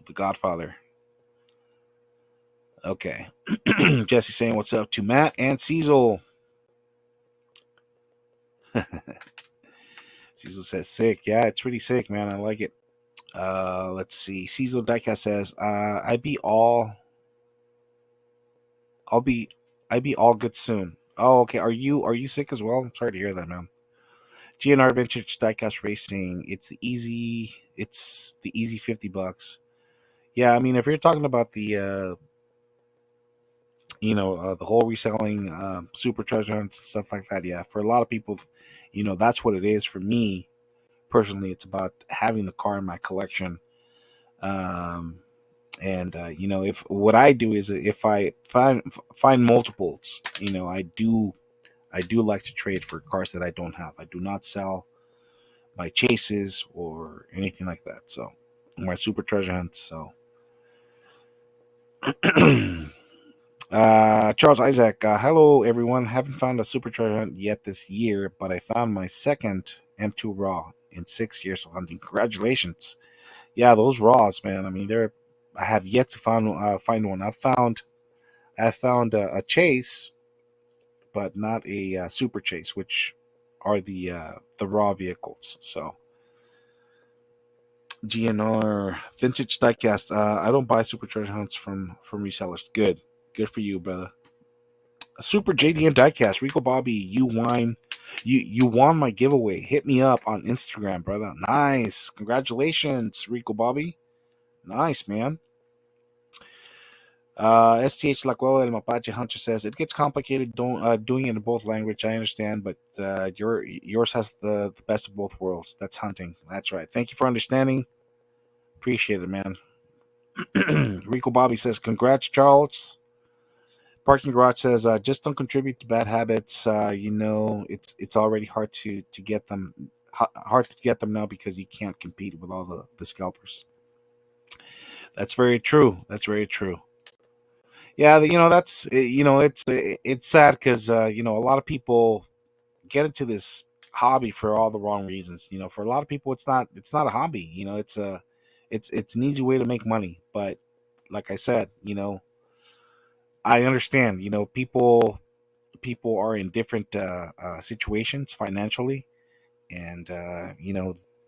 the Godfather. Okay. Jesse saying what's up to Matt and Cecil. Cecil says sick. Yeah, it's pretty sick, man. I like it. Let's see. Cecil Diecast says, I be all good soon. Oh, okay. Are you sick as well? I'm sorry to hear that, man. GNR Vintage Diecast Racing. It's the easy $50. Yeah, I mean, if you're talking about the whole reselling super treasure hunts and stuff like that, yeah, for a lot of people, that's what it is. For me personally, it's about having the car in my collection. Um, and if what I do is if I find multiples, I do like to trade for cars that I don't have. I do not sell my chases or anything like that. So my super treasure hunts. So Charles Isaac, hello everyone. Haven't found a super treasure hunt yet this year, but I found my second M2 Raw in 6 years of hunting. Congratulations! Yeah, those Raws, man. I mean, I have yet to find one. I found a chase, but not a super chase, which are the Raw vehicles. So GNR Vintage Diecast. I don't buy super treasure hunts from resellers. Good for you, brother. Super JDM Diecast, Rico Bobby, you won my giveaway. Hit me up on Instagram, brother. Nice, congratulations, Rico Bobby. Nice, man. STH La Cueva del Mapache Hunter says it gets complicated doing it in both language. I understand, but yours has the best of both worlds. That's hunting. That's right. Thank you for understanding. Appreciate it, man. Rico Bobby says, "Congrats, Charles." Parking Garage says, "Just don't contribute to bad habits. It's already hard to get them hard to get them now because you can't compete with all the scalpers." That's very true. That's very true. Yeah, that's it's sad because a lot of people get into this hobby for all the wrong reasons. For a lot of people, it's not a hobby. It's an easy way to make money. But like I said, I understand. People are in different situations financially, and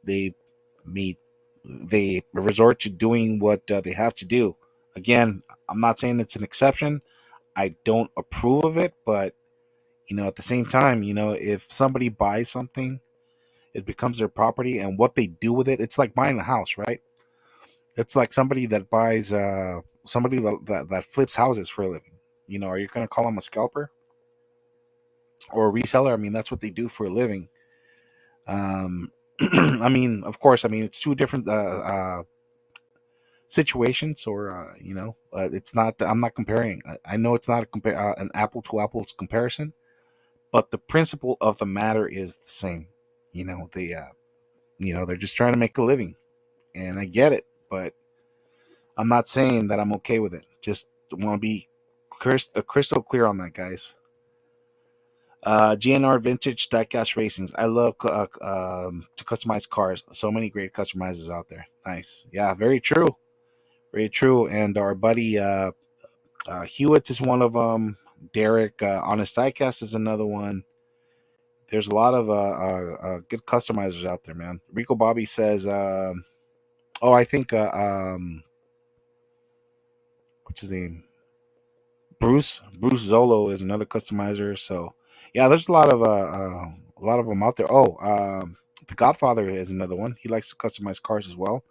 they may they resort to doing what they have to do. Again, I'm not saying it's an exception. I don't approve of it, but at the same time, if somebody buys something, it becomes their property, and what they do with it, it's like buying a house, right? It's like somebody that flips houses for a living. Are you going to call them a scalper or a reseller? I mean, that's what they do for a living. Um, I mean, of course, I mean it's two different situations, or it's not. I'm not comparing. I know it's not an apple to apples comparison, but the principle of the matter is the same. They're just trying to make a living, and I get it, but I'm not saying that I'm okay with it. Just want to be crystal clear on that, guys. GNR Vintage Diecast Racings. I love to customize cars. So many great customizers out there. Nice. Yeah, very true. Very true. And our buddy Hewitt is one of them. Derek Honest Diecast is another one. There's a lot of good customizers out there, man. Rico Bobby says, I think, what's his name? Bruce Zolo is another customizer. So yeah, there's a lot of them out there. The Godfather is another one. He likes to customize cars as well.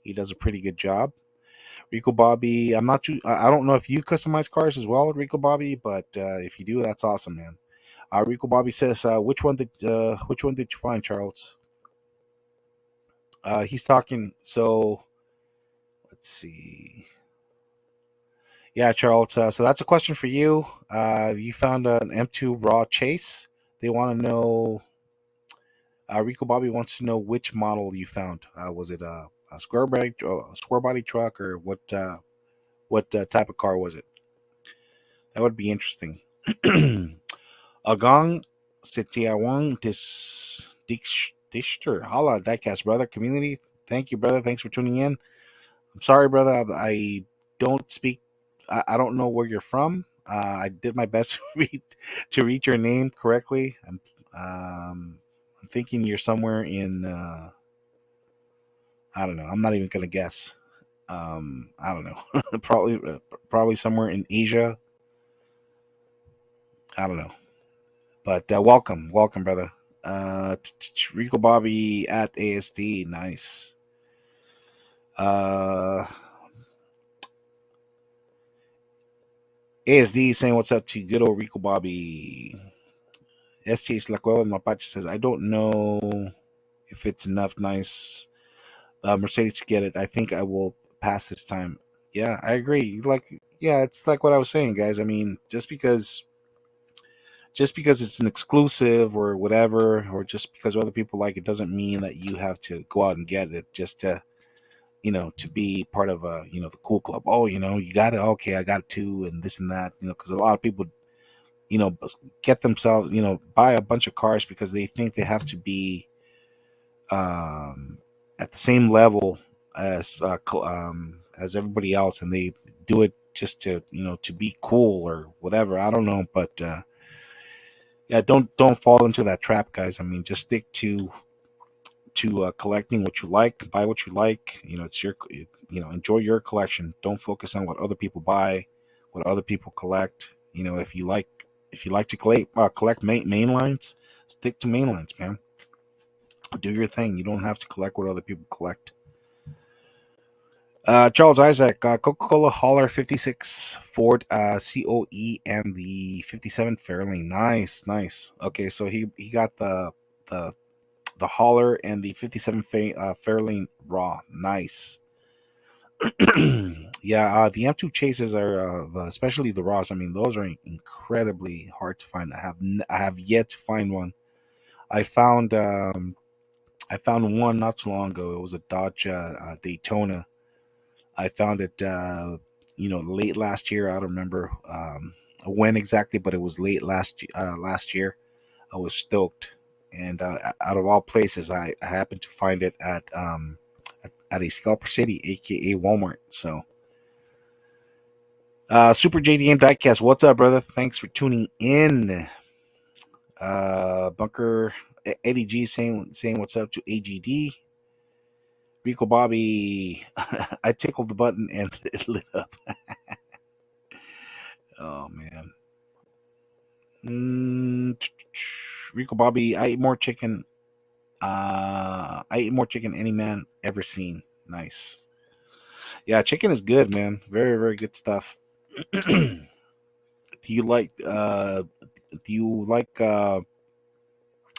He does a pretty good job. Rico Bobby, I'm not too. I don't know if you customize cars as well, Rico Bobby, but if you do, that's awesome, man. Rico Bobby says, which one did you find, Charles? He's talking. So let's see. Yeah, Charles. So that's a question for you. You found an M2 Raw Chase. They want to know. Rico Bobby wants to know which model you found. Was it a square body truck, or what type of car was it? That would be interesting. Agong Setiawang Dishter. Holla, Diecast, brother. Community. Thank you, brother. Thanks for tuning in. I'm sorry, brother. I don't speak. I don't know where you're from. I did my best to read your name correctly. I'm thinking you're somewhere in. I don't know. I'm not even gonna guess. I don't know. Probably somewhere in Asia. I don't know. But welcome, brother. Rico Bobby at ASD, nice. Uh, ASD saying what's up to good old Rico Bobby. STH La Cueva Mapache says, I don't know if it's enough nice Mercedes to get it. I think I will pass this time. Yeah, I agree. Yeah, it's like what I was saying, guys. I mean, just because it's an exclusive or whatever, or just because other people like it, doesn't mean that you have to go out and get it just to be part of the cool club. Oh, you got it. Okay, I got it too, and this and that. Because a lot of people, get themselves, buy a bunch of cars because they think they have to be um, at the same level as everybody else, and they do it just to be cool or whatever. I don't know, but yeah, don't fall into that trap, guys. I mean, just stick to collecting what you like, buy what you like. It's enjoy your collection. Don't focus on what other people buy, what other people collect. If you like to collect main lines, stick to main lines, man. Do your thing. You don't have to collect what other people collect. Charles Isaac, Coca-Cola Holler 56 Ford COE and the 57 Fairlane. Nice, nice. Okay, so he got the the Holler and the 57 Fairlane Raw. Nice. Yeah, the M2 chases are, especially the Raws. I mean, those are incredibly hard to find. I have yet to find one. I found I found one not too long ago. It was a Dodge Daytona. I found it late last year. I don't remember when exactly, but it was late last year. I was stoked, and out of all places, I happened to find it at a Scalper City, aka Walmart. So, Super JDM Diecast, what's up, brother? Thanks for tuning in. Bunker Eddie G saying what's up to AGD. Rico Bobby, I tickled the button and it lit up. Oh man. Rico Bobby, I ate more chicken. I ate more chicken any man ever seen. Nice. Yeah, chicken is good, man. Very, very good stuff. do you like uh do you like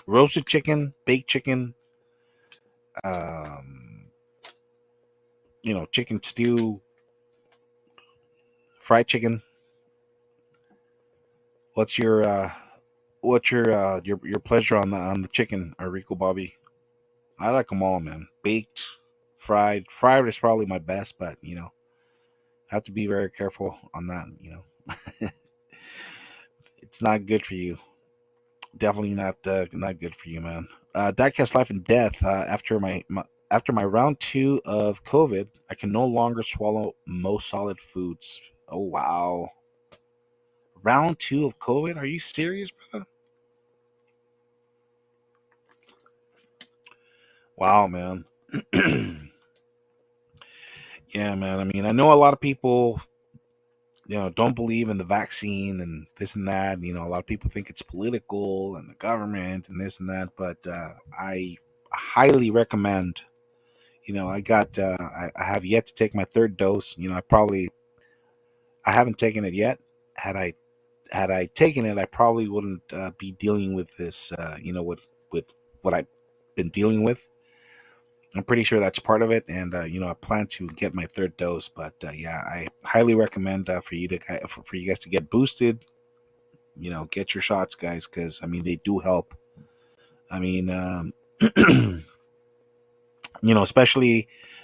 roasted chicken, baked chicken, um chicken stew, fried chicken? What's your pleasure on the chicken, Rico Bobby? I like them all, man. Baked, fried. Fried is probably my best, but have to be very careful on that. It's not good for you. Definitely not good for you, man. Diecast Life and Death. After my round 2 of COVID, I can no longer swallow most solid foods. Oh wow. Round 2 of COVID? Are you serious, brother? Wow, man. Yeah, man. I mean, I know a lot of people, don't believe in the vaccine and this and that. A lot of people think it's political and the government and this and that. But I highly recommend. I have yet to take my third dose. I haven't taken it yet. Had I had I taken it, I probably wouldn't be dealing with this. With what I've been dealing with. I'm pretty sure that's part of it, and I plan to get my third dose. But yeah, I highly recommend for you guys to get boosted. Get your shots, guys, because I mean they do help. I mean,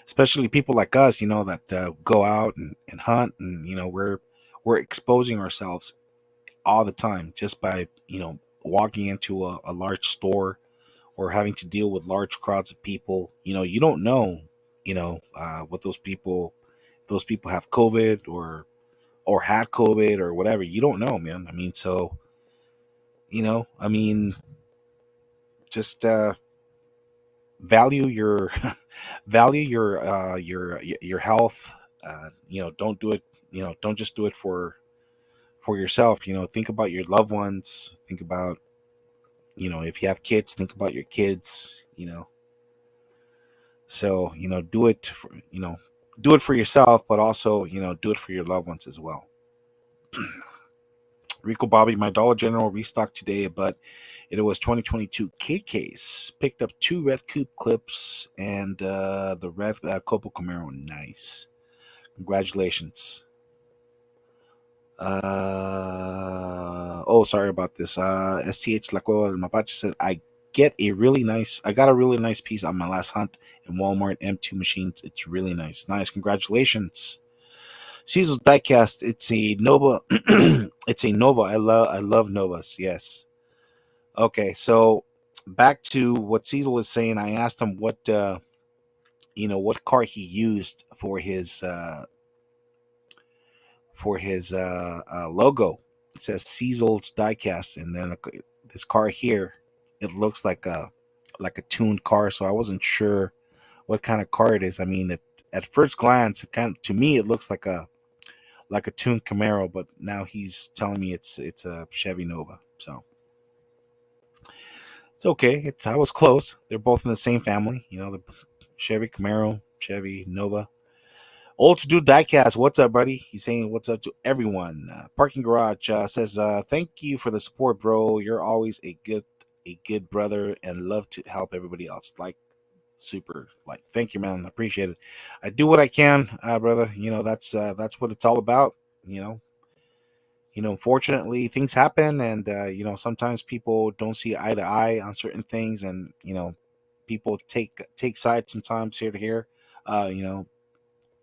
Especially people like us, that go out and hunt, and we're exposing ourselves all the time just by walking into a large store or having to deal with large crowds of people. You don't know, what those people have COVID or had COVID or whatever. You don't know, man. I mean, so I mean, just value your value your health. Don't do it. Don't just do it for yourself. Think about your loved ones. Think about, if you have kids, think about your kids. So do it for yourself, but also do it for your loved ones as well. Rico Bobby, my Dollar General restocked today, but it was 2022 K case. Picked up 2 red coupe clips and the red Copo Camaro. Nice. Congratulations. Sorry about this. STH La Cueva del Mapache says, I got a really nice piece on my last hunt in Walmart M2 machines. It's really nice. Nice. Congratulations. Cecil's Diecast. It's a Nova. It's a Nova. I love Novas. Yes. Okay. So back to what Cecil is saying. I asked him what car he used for his logo. It says Cecil's Diecast, and then this car here, it looks like a tuned car. So I wasn't sure what kind of car it is. I mean, at first glance, to me it looks like a tuned Camaro, but now he's telling me it's a Chevy Nova. So it's okay. I was close. They're both in the same family. The Chevy Camaro, Chevy Nova. Old to do diecast, what's up, buddy? He's saying what's up to everyone. Parking Garage says, "Thank you for the support, bro. You're always a good brother, and love to help everybody else. Like, super. Like, thank you, man. I appreciate it. I do what I can, brother. That's what it's all about. You know, Unfortunately, things happen, and sometimes people don't see eye to eye on certain things, and people take sides sometimes here to here. Uh, you know,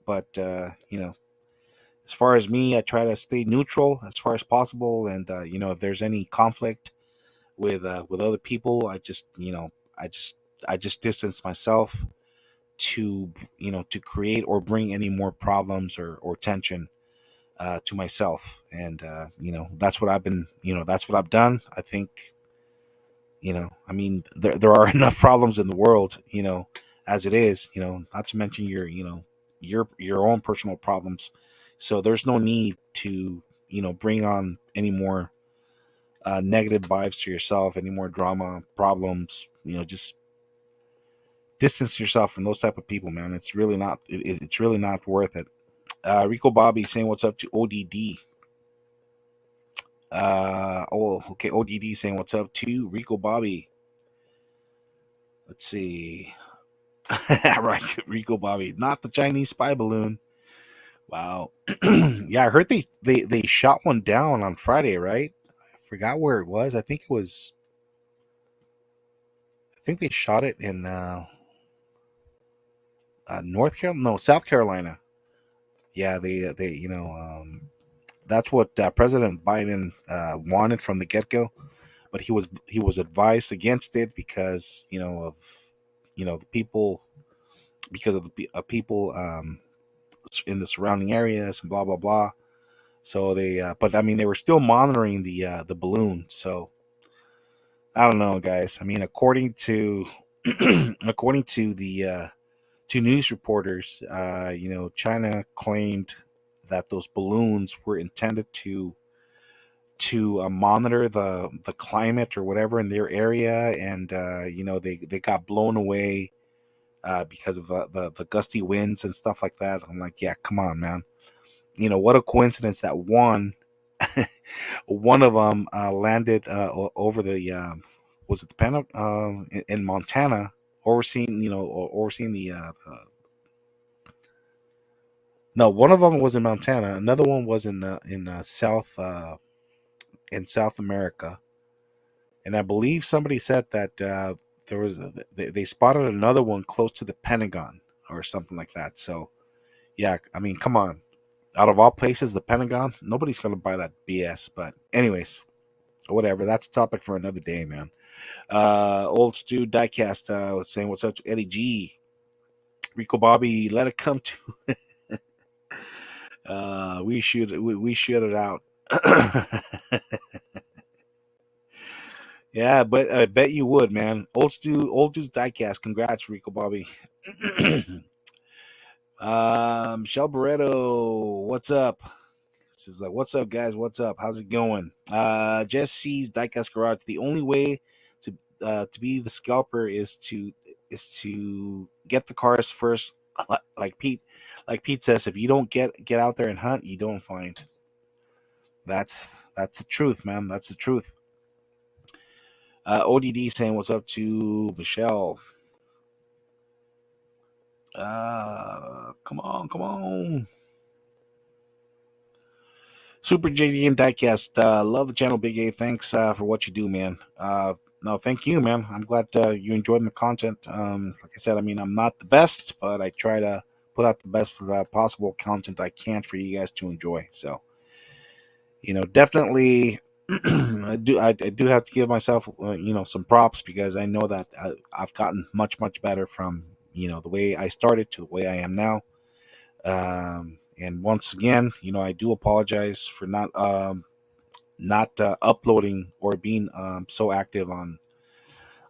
but as far as me, I try to stay neutral as far as possible, and if there's any conflict with other people, I just distance myself to create or bring any more problems or tension to myself, and that's what I've done. I think I mean, there are enough problems in the world, as it is, not to mention your own personal problems. So there's no need to bring on any more negative vibes to yourself, any more drama, problems. Just distance yourself from those type of people, man. It's really not worth it. Rico Bobby saying what's up to ODD. Okay, ODD saying what's up to Rico Bobby. Let's see. Right, Rico Bobby, not the Chinese spy balloon. Wow. Yeah, I heard they shot one down on Friday, right? I forgot where it was. I think they shot it in North Carolina, no, South Carolina. Yeah, they that's what President Biden wanted from the get go, but he was advised against it because of the people, because of the people in the surrounding areas and blah blah blah. So but I mean, they were still monitoring the balloon. So I don't know, guys. I mean, according to according to the to news reporters, China claimed that those balloons were intended to monitor the climate or whatever in their area, and they got blown away because of the gusty winds and stuff like that. I'm like, yeah, come on, man. What a coincidence that one of them landed over the was it the in Montana, overseeing the no, one of them was in Montana, another one was in South America, and I believe somebody said that there was they spotted another one close to the Pentagon or something like that. So yeah, I mean, come on. Out of all places, the Pentagon, nobody's gonna buy that BS. But anyways, whatever. That's a topic for another day, man. Old Stu Diecast was saying, "What's up to Eddie G, Rico Bobby? Let it come to." We shoot it out. Yeah, but I bet you would, man. Old Dude's Diecast. Congrats, Rico Bobby. Michelle Barreto, what's up? She's like, "What's up, guys? What's up? How's it going?" Jesse's Diecast Garage. The only way to be the scalper is to get the cars first. Like Pete says, if you don't get out there and hunt, you don't find. That's the truth, man. That's the truth. ODD saying, "What's up to Michelle?" Come on, come on. Super JD and Diecast. Love the channel, Big A. Thanks for what you do, man. No, thank you, man. I'm glad you enjoyed the content. Like I said, I mean, I'm not the best, but I try to put out the best possible content I can for you guys to enjoy. So, definitely, I do have to give myself, some props because I know that I've gotten much, much better from, the way I started to the way I am now. And once again, I do apologize for not uploading or being so active on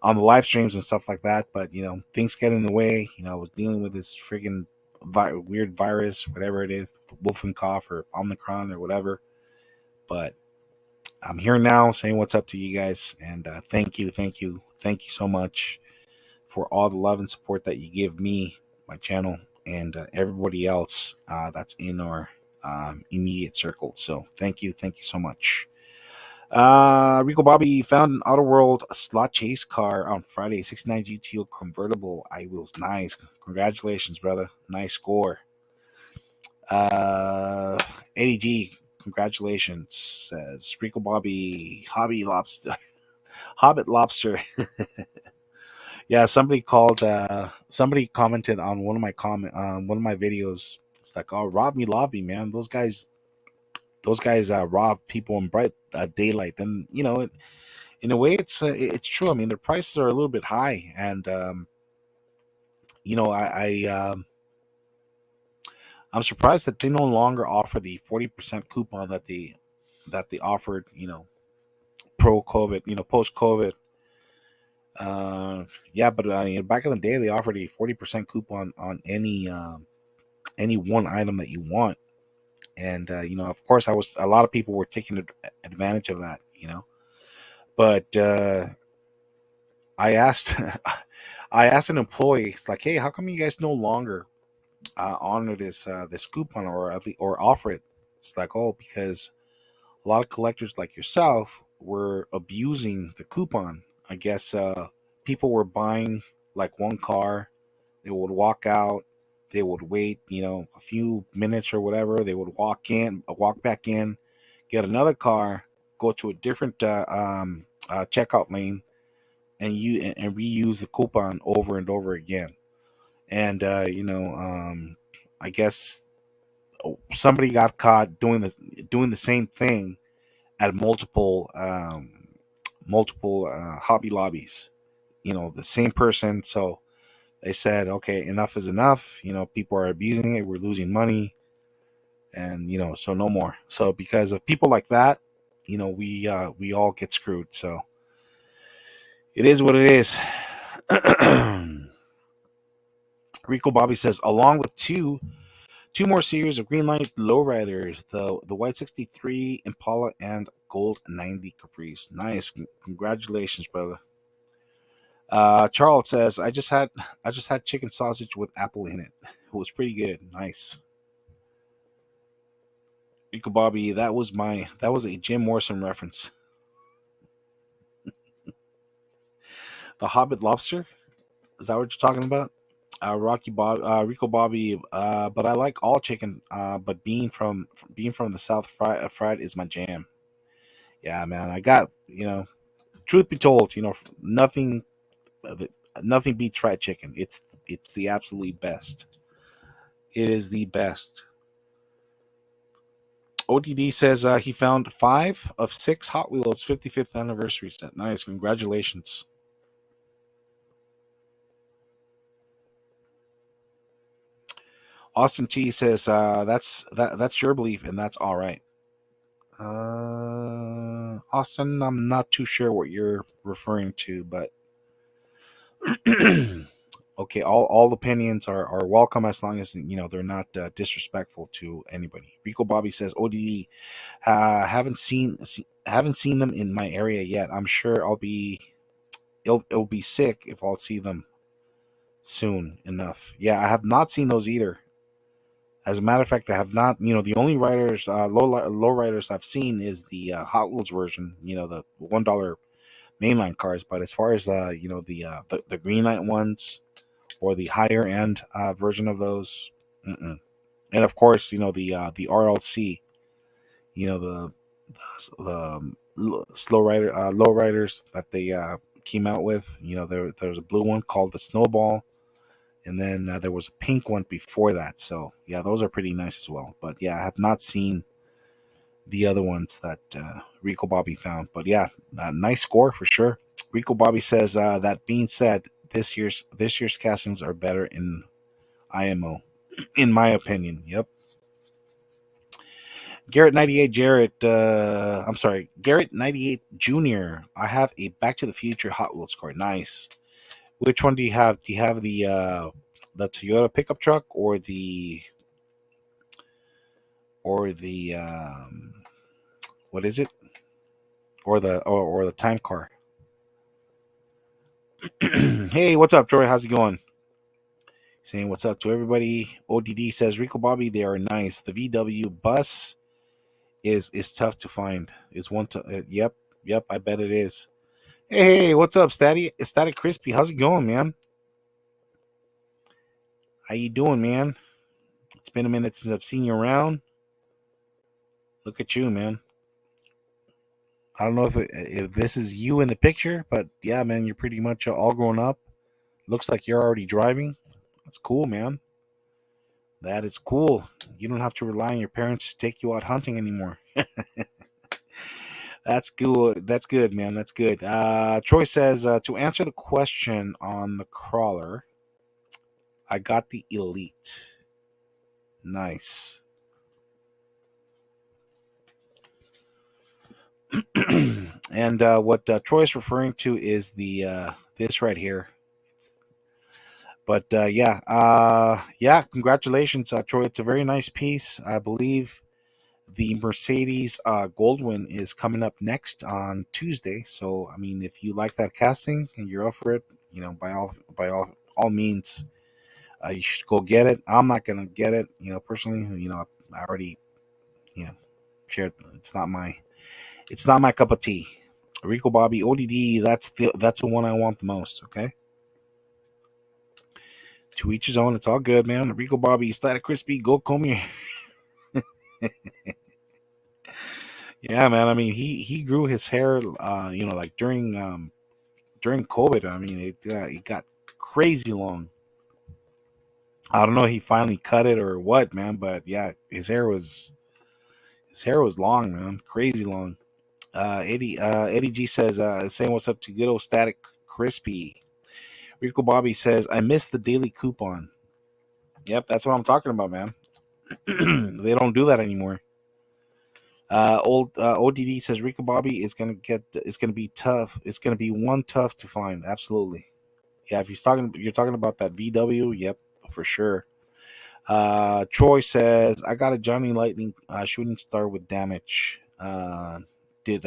the live streams and stuff like that. But things get in the way. I was dealing with this freaking weird virus, whatever it is, wolfen cough or Omicron or whatever. But I'm here now, saying what's up to you guys, and thank you, thank you so much for all the love and support that you give me, my channel, and everybody else that's in our immediate circle. So thank you so much. Rico Bobby found an Auto World slot chase car on Friday, 69 GTO convertible. I wheels, nice. Congratulations, brother. Nice score. Uh, ADG, congratulations, says Rico Bobby. Hobby Lobster, Hobbit Lobster. Yeah, somebody commented on one of my videos. It's like, "Oh, rob me lobby, man. Those guys rob people in bright daylight." And in a way, it's true. I mean, their prices are a little bit high, and I'm surprised that they no longer offer the 40% coupon that they offered. Pro COVID, post COVID. Yeah, but back in the day, they offered a 40% coupon on any one item that you want, and of course, a lot of people were taking advantage of that. But I asked, I asked an employee, it's like, "Hey, how come you guys no longer honor this coupon or offer it?" It's like, "Oh, because a lot of collectors like yourself were abusing the coupon. I guess people were buying like one car, they would walk out, they would wait, a few minutes or whatever, they would walk back in, get another car, go to a different checkout lane, and reuse the coupon over and over again. And I guess somebody got caught doing the same thing at multiple Hobby Lobbies. The same person. So they said, okay, enough is enough. People are abusing it. We're losing money, and so no more. So because of people like that, we all get screwed. So it is what it is. Rico Bobby says, along with two more series of green light lowriders, the white 63 Impala and gold 90 Caprice. Nice, congratulations, brother. Charles says, I just had chicken sausage with apple in it. It was pretty good. Nice. Rico Bobby, that was a Jim Morrison reference. The Hobbit Lobster? Is that what you're talking about? Rico Bobby, but I like all chicken. But being from the South, fried is my jam. Yeah, man. I got truth be told, nothing nothing beats fried chicken. It's the absolutely best. It is the best. ODD says he found 5 of 6 Hot Wheels 55th anniversary set. Nice, congratulations. Austin T says that's your belief and that's all right. Austin, I'm not too sure what you're referring to, but okay, all opinions are welcome as long as they're not disrespectful to anybody. Rico Bobby says ODD haven't seen them in my area yet. I'm sure it'll be sick if I'll see them soon enough. Yeah, I have not seen those either. As a matter of fact, I have not. The only riders, low riders I've seen is the Hot Wheels version. The $1 mainline cars. But as far as the green light ones or the higher end version of those, mm-mm. And of course, the RLC. The slow rider low riders that they came out with. There's a blue one called the Snowball, and then there was a pink one before that. So yeah, those are pretty nice as well. But yeah, I have not seen the other ones that Rico Bobby found. But yeah, nice score for sure. Rico Bobby says that being said, this year's castings are better in IMO, in my opinion. Yep. Garrett 98 Jarrett, I'm sorry, Garrett 98 Junior. I have a Back to the Future Hot Wheels car. Nice. Which one do you have? Do you have the Toyota pickup truck or the what is it? Or the time car? Hey, what's up, Troy? How's it going? Saying what's up to everybody. ODD says Rico Bobby, they are nice. The VW bus is tough to find. Is one to yep, I bet it is. Hey, what's up, Static Crispy? How's it going, man? How you doing, man? It's been a minute since I've seen you around. Look at you, man. I don't know if this is you in the picture, but yeah, man, you're pretty much all grown up. Looks like you're already driving. That's cool, man. That is cool. You don't have to rely on your parents to take you out hunting anymore. That's good. That's good, man. That's good. Troy says to answer the question on the crawler, I got the Elite. Nice. And what Troy is referring to is the this right here. But yeah. Congratulations, Troy. It's a very nice piece. I believe the Mercedes Goldwyn is coming up next on Tuesday. So I mean, if you like that casting and you're up for it, by all means, you should go get it. I'm not gonna get it, personally. I already, you know, shared. It's not my cup of tea. Rico Bobby ODD. That's the one I want the most. Okay. To each his own. It's all good, man. Rico Bobby, Static Crispy, go comb your. Yeah, man. I mean, he grew his hair, like during COVID. I mean, it got crazy long. I don't know. He finally cut it or what, man. But yeah, his hair was long, man. Crazy long. Eddie G says, saying what's up to good old Static Crispy. Rico Bobby says, I missed the daily coupon. Yep, that's what I'm talking about, man. They don't do that anymore. Old ODD says Rico Bobby is gonna be tough. It's gonna be one tough to find. Absolutely. Yeah, if you're talking about that VW, yep, for sure. Troy says I got a Johnny Lightning shooting star with damage. Did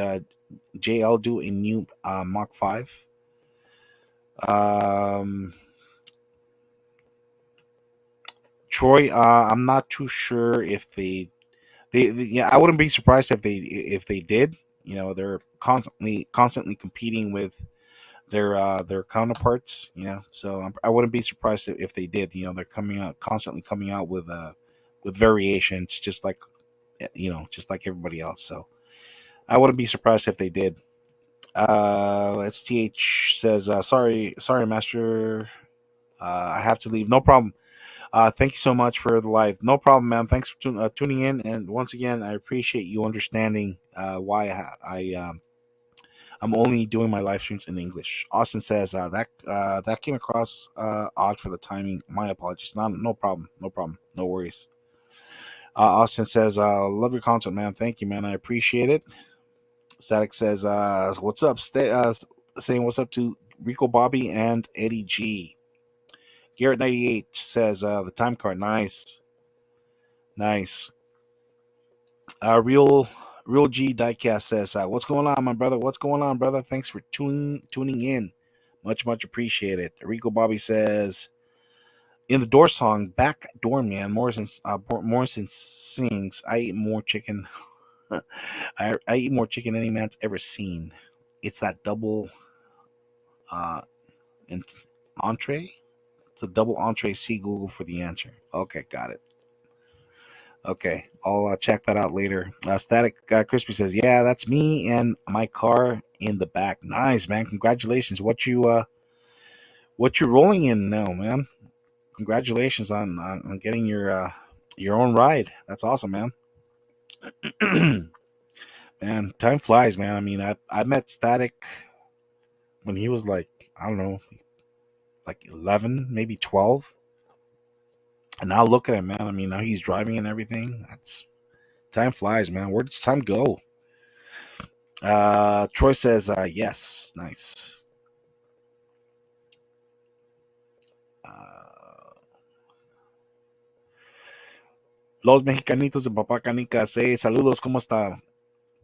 JL do a new Mach 5? Um, Troy, I'm not too sure if yeah, I wouldn't be surprised if they did. They're constantly competing with their counterparts. So I wouldn't be surprised if they did. They're constantly coming out with variations, just like just like everybody else. So I wouldn't be surprised if they did. STH says, sorry, Master. I have to leave. No problem. Thank you so much for the live. No problem, man. Thanks for tuning in. And once again, I appreciate you understanding why I'm only doing my live streams in English. Austin says that came across odd for the timing. My apologies. No problem. No problem. No worries. Austin says, love your content, man. Thank you, man. I appreciate it. Static says, what's up? Saying what's up to Rico Bobby and Eddie G. Garrett 98 says, the time card. Nice. Nice. Real G Diecast says, what's going on, my brother? What's going on, brother? Thanks for tuning in. Much appreciated. Rico Bobby says, in the Door song, Back Door Man, Morrison sings, I eat more chicken. I eat more chicken than any man's ever seen. It's that double uh, entree. It's a double entree. See Google for the answer. Okay, got it. Okay, I'll check that out later. Static Crispy says, "Yeah, that's me and my car in the back." Nice, man. Congratulations. What you rolling in now, man? Congratulations on getting your own ride. That's awesome, man. Man, time flies, man. I mean, I met Static when he was like, I don't know, like 11, maybe 12. And now look at him, man. I mean, now he's driving and everything. That's time flies, man. Where does time go? Troy says, yes. Nice. Los Mexicanitos de Papá Canica say, saludos, ¿cómo está?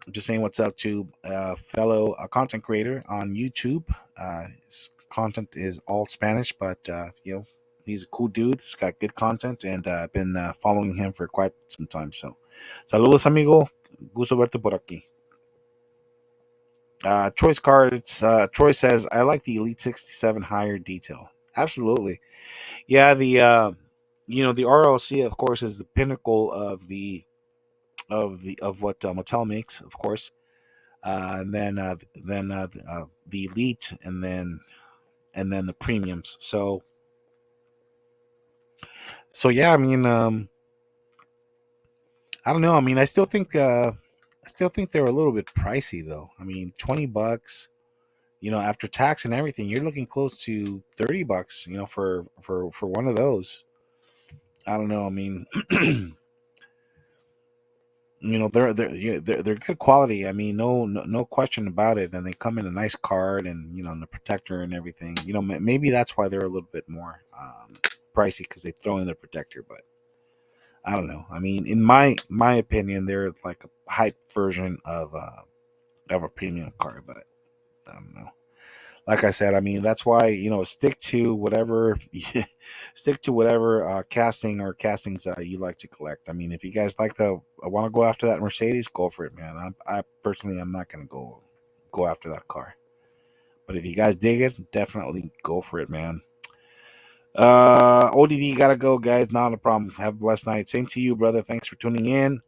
Just saying what's up to fellow content creator on YouTube. His content is all Spanish, but he's a cool dude. He's got good content, and I've been following him for quite some time. So, saludos, amigo. Gusto verte por aquí. Choice cards. Troy says, I like the Elite 67 higher detail. Absolutely. Yeah, the RLC, of course, is the pinnacle of what Mattel makes, of course. And then the Elite, and then the premiums. So yeah, I mean, I don't know. I mean, I still think they're a little bit pricey, though. I mean, $20, after tax and everything, you're looking close to $30, for one of those. I don't know. I mean, they're good quality. I mean, no question about it. And they come in a nice card, and and the protector and everything. Maybe that's why they're a little bit more pricey, because they throw in the protector. But I don't know. I mean, in my opinion, they're like a hype version of a premium card. But I don't know. Like I said, I mean, that's why stick to whatever casting or castings you like to collect. I mean, if you guys want to go after that Mercedes, go for it, man. I personally, I'm not gonna go after that car, but if you guys dig it, definitely go for it, man. ODD gotta go, guys. Not a problem. Have a blessed night. Same to you, brother. Thanks for tuning in.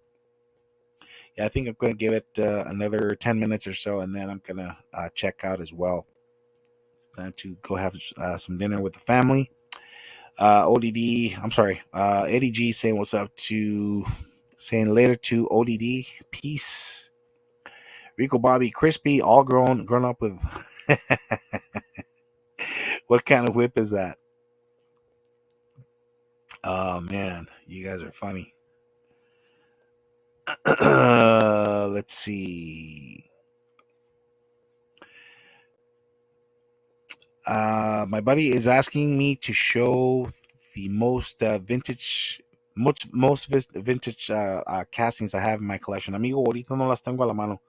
Yeah, I think I'm gonna give it another 10 minutes or so, and then I'm gonna check out as well. It's time to go have some dinner with the family. ODD, I'm sorry, Eddie G saying what's up saying later to ODD. Peace. Rico Bobby Crispy, all grown up with. What kind of whip is that? Oh man, you guys are funny. Let's see. My buddy is asking me to show the most vintage castings I have in my collection. Amigo, ahorita no las tengo a la mano.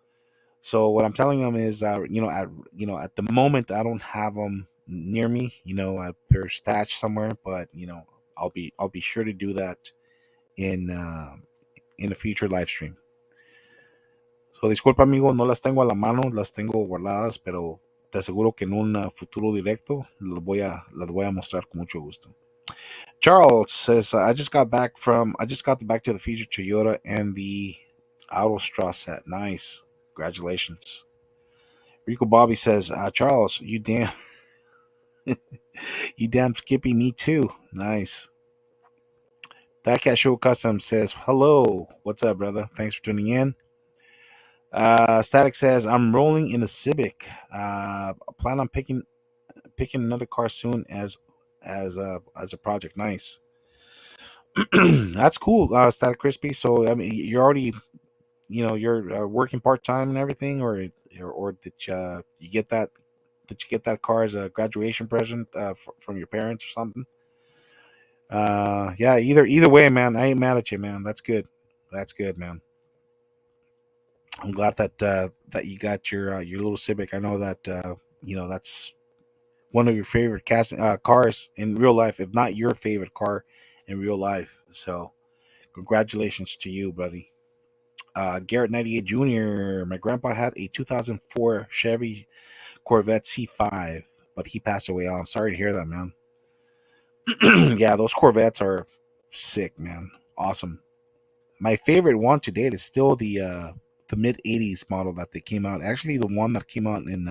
So what I'm telling him is, at the moment I don't have them near me. They're stashed somewhere, but I'll be sure to do that in a future live stream. So disculpa, amigo, no las tengo a la mano, las tengo guardadas, pero te aseguro que en un futuro directo las voy a mostrar con mucho gusto. Charles says, I just got the Back to the Future Toyota and the Autostraw set. Nice. Congratulations. Rico Bobby says, Charles, you damn, you damn Skippy, me too. Nice. Diecast Show Custom says, hello. What's up, brother? Thanks for tuning in. Static says, I'm rolling in a Civic. Plan on picking another car soon as a project. Nice. That's cool, Static Crispy. So I mean, you're already, you're working part time and everything, or did you get that? Did you get that car as a graduation present from your parents or something? Yeah. Either way, man. I ain't mad at you, man. That's good. That's good, man. I'm glad that you got your little Civic. I know that that's one of your favorite cars in real life, if not your favorite car in real life. So congratulations to you, buddy. Garrett 98 Jr. My grandpa had a 2004 Chevy Corvette C5, but he passed away. Oh, I'm sorry to hear that, man. Yeah, those Corvettes are sick, man. Awesome. My favorite one to date is still the mid '80s model that they came out. Actually, the one that came out in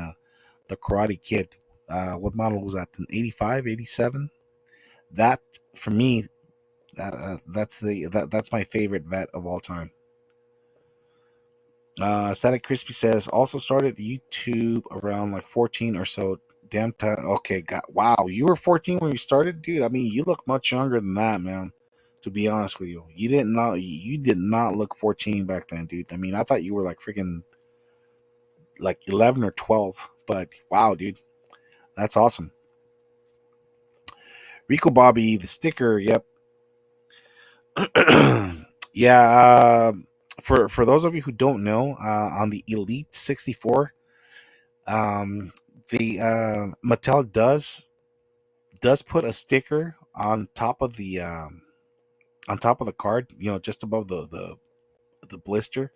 the Karate Kid. What model was that? An 85, 87? That for me, that's my favorite vet of all time. Static Crispy says also started YouTube around like 14 or so. Damn time. Okay, wow. You were 14 when you started, dude. I mean, you look much younger than that, man. To be honest with you, you did not look 14 back then, dude. I mean, I thought you were like freaking like 11 or 12. But wow, dude, that's awesome. Rico Bobby, the sticker. Yep. Yeah. For those of you who don't know, on the Elite 64, um, the Mattel does put a sticker on top of the card, just above the blister.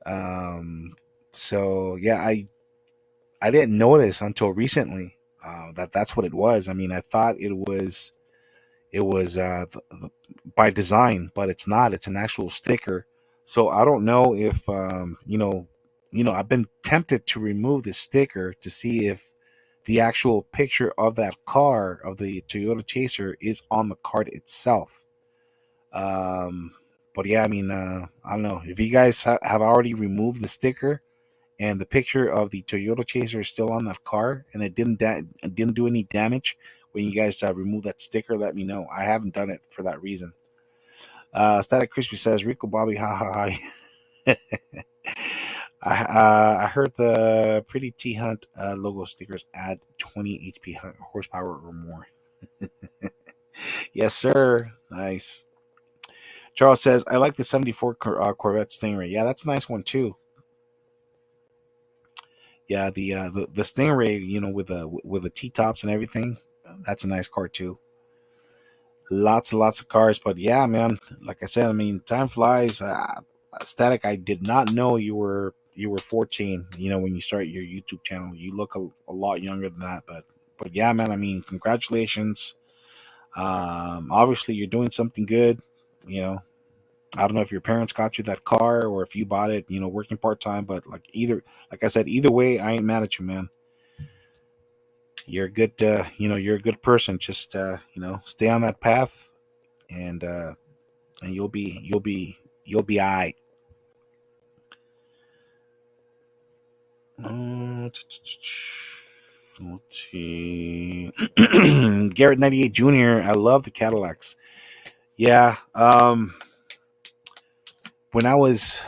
Um, so yeah, I didn't notice until recently that that's what it was. I mean, I thought it was by design, but it's not. It's an actual sticker. So I don't know if I've been tempted to remove the sticker to see if the actual picture of that car of the Toyota Chaser is on the card itself. Um, but yeah, I mean, I don't know if you guys have already removed the sticker and the picture of the Toyota Chaser is still on that car and it didn't do any damage when you guys remove that sticker. Let me know. I haven't done it for that reason. Static Crispy says Rico Bobby, ha ha ha. I heard the Pretty T Hunt logo stickers add 20 HP horsepower or more. Yes, sir. Nice. Charles says, I like the 74 Corvette Stingray. Yeah, that's a nice one too. Yeah, the Stingray, with the T tops and everything, that's a nice car too. Lots and lots of cars, but yeah, man, like I said, I mean, time flies. Static, I did not know you were 14. When you start your YouTube channel, you look a lot younger than that. But yeah, man, I mean, congratulations. Obviously, you're doing something good. You know, I don't know if your parents got you that car or if you bought it. Working part time, but like I said, either way, I ain't mad at you, man. You're a good, you're a good person. Just stay on that path, and you'll be all right. Let's see. Garrett 98 Jr. I love the Cadillacs. Yeah. When I was,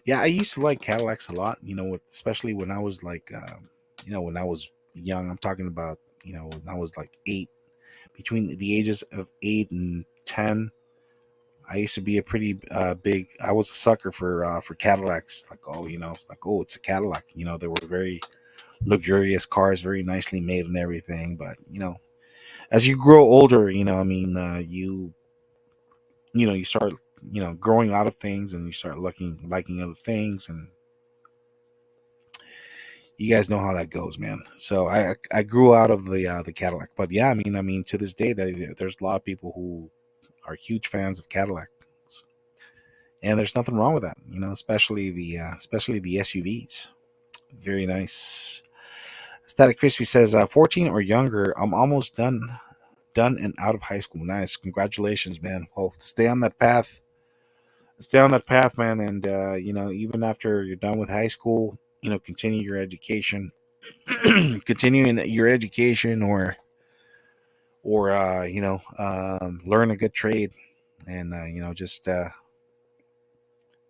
yeah, I used to like Cadillacs a lot. Especially when I was like, when I was young. I'm talking about, when I was like between the ages of 8 and 10. I used to be a pretty big. I was a sucker for Cadillacs. Like, oh, it's like, oh, it's a Cadillac. They were very luxurious cars, very nicely made and everything. But as you grow older, I mean, you start growing out of things, and you start liking other things, and you guys know how that goes, man. So I grew out of the Cadillac, but yeah, I mean to this day, there's a lot of people who are huge fans of Cadillacs, and there's nothing wrong with that, especially the SUVs. Very nice. Static Crispy says, 14 or younger. I'm almost done and out of high school. Nice. Congratulations, man. Well, stay on that path. Stay on that path, man. And, even after you're done with high school, continue your education. Continuing your education or learn a good trade and just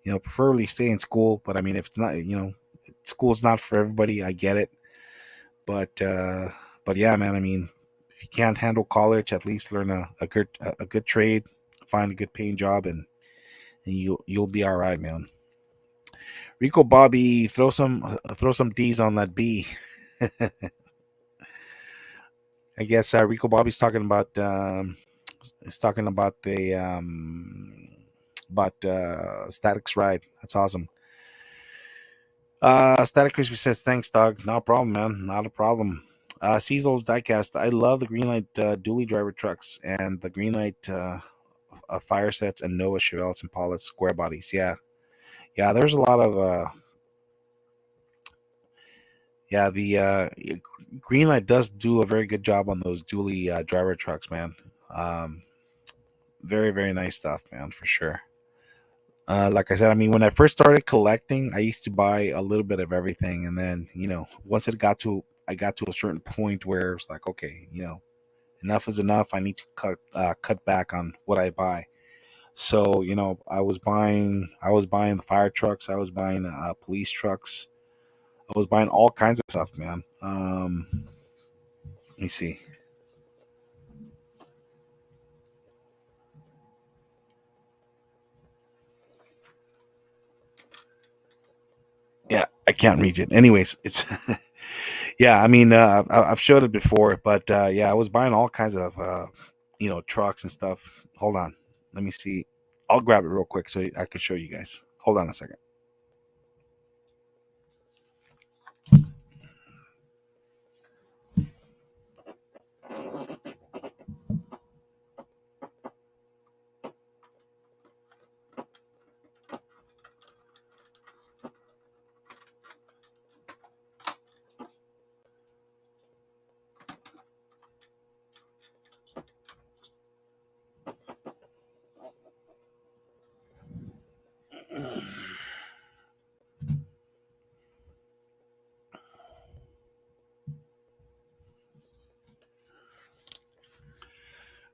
preferably stay in school. But I mean, if it's not, school's not for everybody. I get it. But yeah, man, I mean, if you can't handle college, at least learn a good trade, find a good paying job, and you'll be all right, man. Rico Bobby, throw some D's on that B. I guess Rico Bobby's talking about is talking about the about Static's ride. That's awesome. Static Crispy says thanks, dog. No problem, man. Not a problem. Cecil's Diecast. I love the Greenlight dually driver trucks and the Greenlight fire sets and Nova Chevelles and Paula's square bodies. Yeah, yeah. There's a lot of yeah. The Greenlight does do a very good job on those dually driver trucks, man. Um, very very nice stuff, man, for sure. Like I said, I mean, when I first started collecting, I used to buy a little bit of everything, and then once I got to a certain point where it's like, okay, enough is enough. I need to cut back on what I buy. So I was buying the fire trucks, I was buying police trucks, I was buying all kinds of stuff, man. Let me see. Yeah, I can't reach it. Anyways, it's yeah. I mean, I've showed it before, but yeah, I was buying all kinds of trucks and stuff. Hold on, let me see. I'll grab it real quick so I can show you guys. Hold on a second.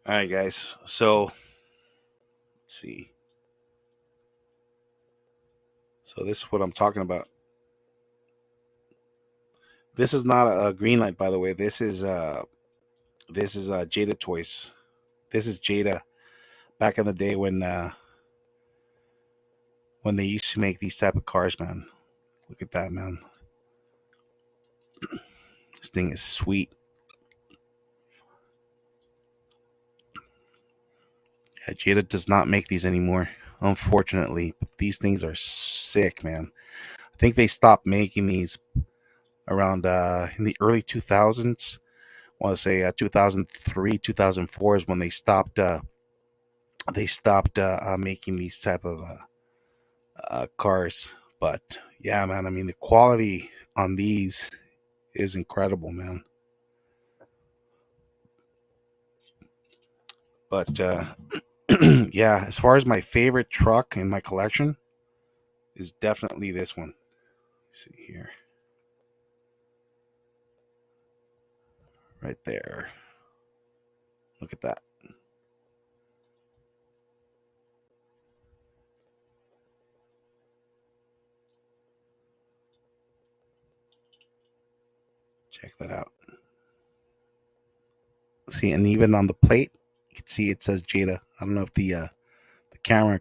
All right, guys. So let's see. So this is what I'm talking about. This is not a green light, by the way. This is Jada toys. This is Jada back in the day when they used to make these type of cars, man. Look at that, man. This thing is sweet. Yeah, Jada does not make these anymore, unfortunately. But these things are sick, man. I think they stopped making these around in the early 2000s. I want to say 2003, 2004 is when they stopped making these type of cars. But yeah, man, I mean the quality on these is incredible, man. But yeah, as far as my favorite truck in my collection is definitely this one. Let's see here, right there. Look at that. Check that out. See, and even on the plate, you can see it says Jada. I don't know if the camera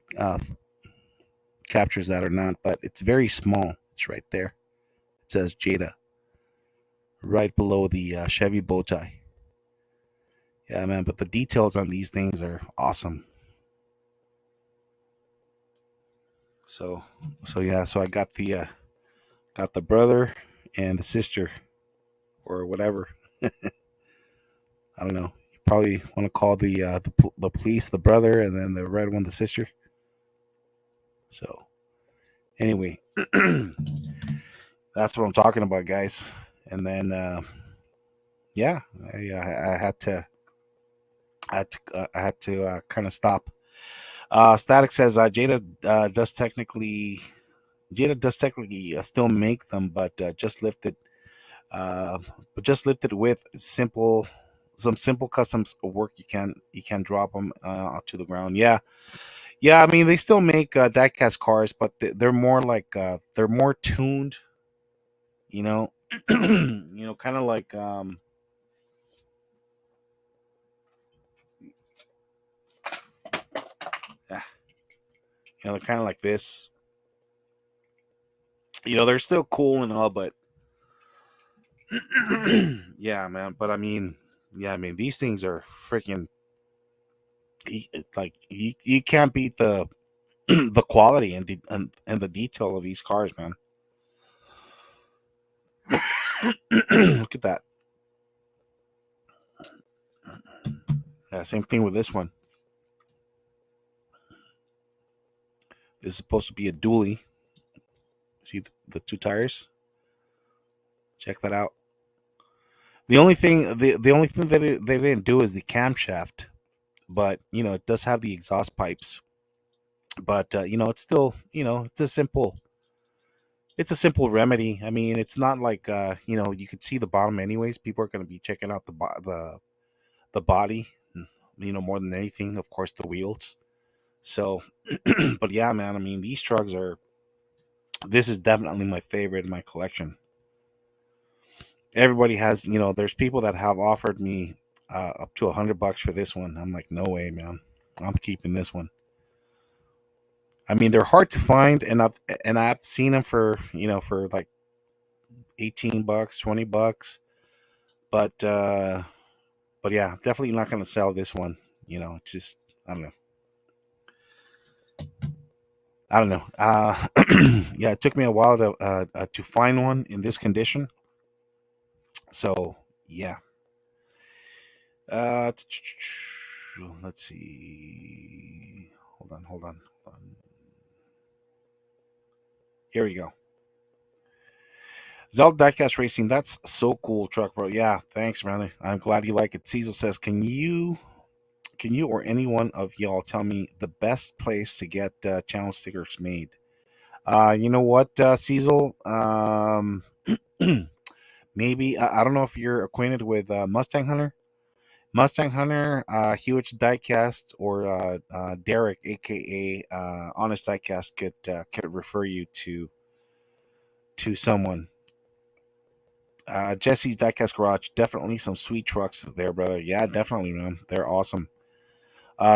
captures that or not, but it's very small. It's right there. It says Jada right below the Chevy bow tie. Yeah, man. But the details on these things are awesome. So, so yeah. So I got the brother and the sister or whatever. I don't know. You probably want to call the police the brother and then the red one the sister. So anyway, That's what I'm talking about, guys. And then yeah, I had to I had to kind of stop. Static says Jada does technically still make them, uh, but just lifted with some simple customs work. You can drop them to the ground. Yeah, yeah. I mean, they still make diecast cars, but they're more like they're more tuned. You know, kind of like ah, they're kind of like this. They're still cool and all, but yeah, man. But I mean, yeah, I mean, these things are freaking like you can't beat the the quality and the detail of these cars, man. Look at that. Yeah, same thing with this one. This is supposed to be a dually. See the two tires? Check that out. The only thing that they didn't do is the camshaft, but it does have the exhaust pipes. But it's still it's a simple remedy. I mean, it's not like you could see the bottom anyways. People are going to be checking out the body, more than anything. Of course, the wheels. So, but yeah, man. I mean, these trucks are. This is definitely my favorite in my collection. Everybody has, there's people that have offered me up to $100 for this one. I'm like, no way, man. I'm keeping this one. I mean, they're hard to find, and I've seen them for for like $18, $20, but yeah, I'm definitely not going to sell this one. It's just I don't know. I don't know. Yeah, it took me a while to find one in this condition. So yeah. Uh, let's see. Hold on. Here we go. Zelda Diecast Racing. That's so cool, truck bro. Yeah, thanks, man. I'm glad you like it. Cecil says, can you or any one of y'all tell me the best place to get channel stickers made? You know what, Cecil? Maybe I don't know if you're acquainted with Mustang Hunter. Mustang Hunter, Huge Diecast, or Derek, aka Honest Diecast, could refer you to someone. Jesse's Diecast Garage, definitely some sweet trucks there, brother. Yeah, definitely, man. They're awesome.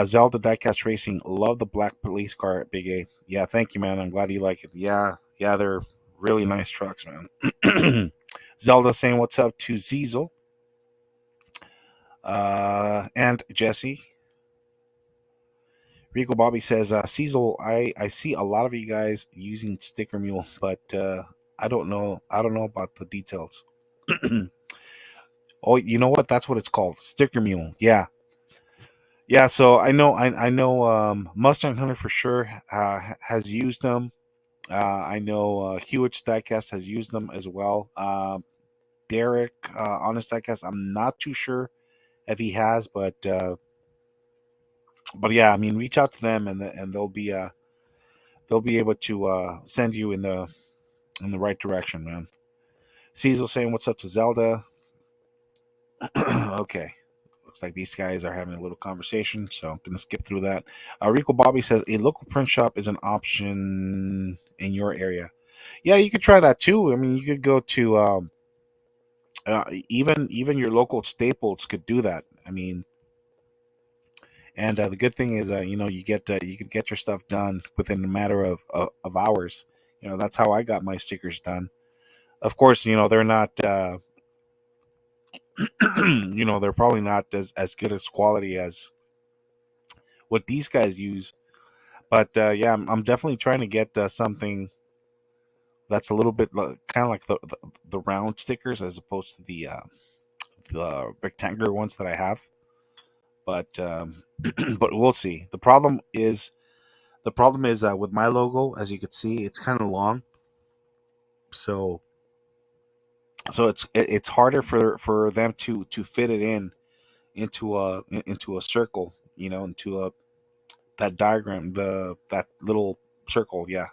Zelda Diecast Racing, love the black police car at Big A. Yeah, thank you, man. I'm glad you like it. Yeah, yeah, they're really nice trucks, man. Zelda saying what's up to Ziesel and Jesse. Rico Bobby says, Cecil, I see a lot of you guys using Sticker Mule, but I don't know about the details. Oh, you know what? That's what it's called. Sticker Mule. Yeah. Yeah, so I know Mustang Hunter for sure has used them. I know Hewitt Diecast has used them as well. Derek, Honest Diecast, I'm not too sure if he has, but yeah, I mean, reach out to them and they'll be able to send you in the right direction, man. Cecil saying what's up to Zelda. Okay. Looks like these guys are having a little conversation, so I'm gonna skip through that. Rico Bobby says a local print shop is an option in your area. Yeah, you could try that too. I mean, you could go to even your local Staples could do that. I mean, and the good thing is, you could get your stuff done within a matter of hours. That's how I got my stickers done. Of course, they're not. They're probably not as good as quality as what these guys use. But yeah, I'm definitely trying to get something that's a little bit kind of like the round stickers as opposed to the rectangular ones that I have. But but we'll see. The problem is with my logo, as you can see, it's kind of long. So So it's harder for them to fit it into a circle, into a that diagram, that little circle. Yeah.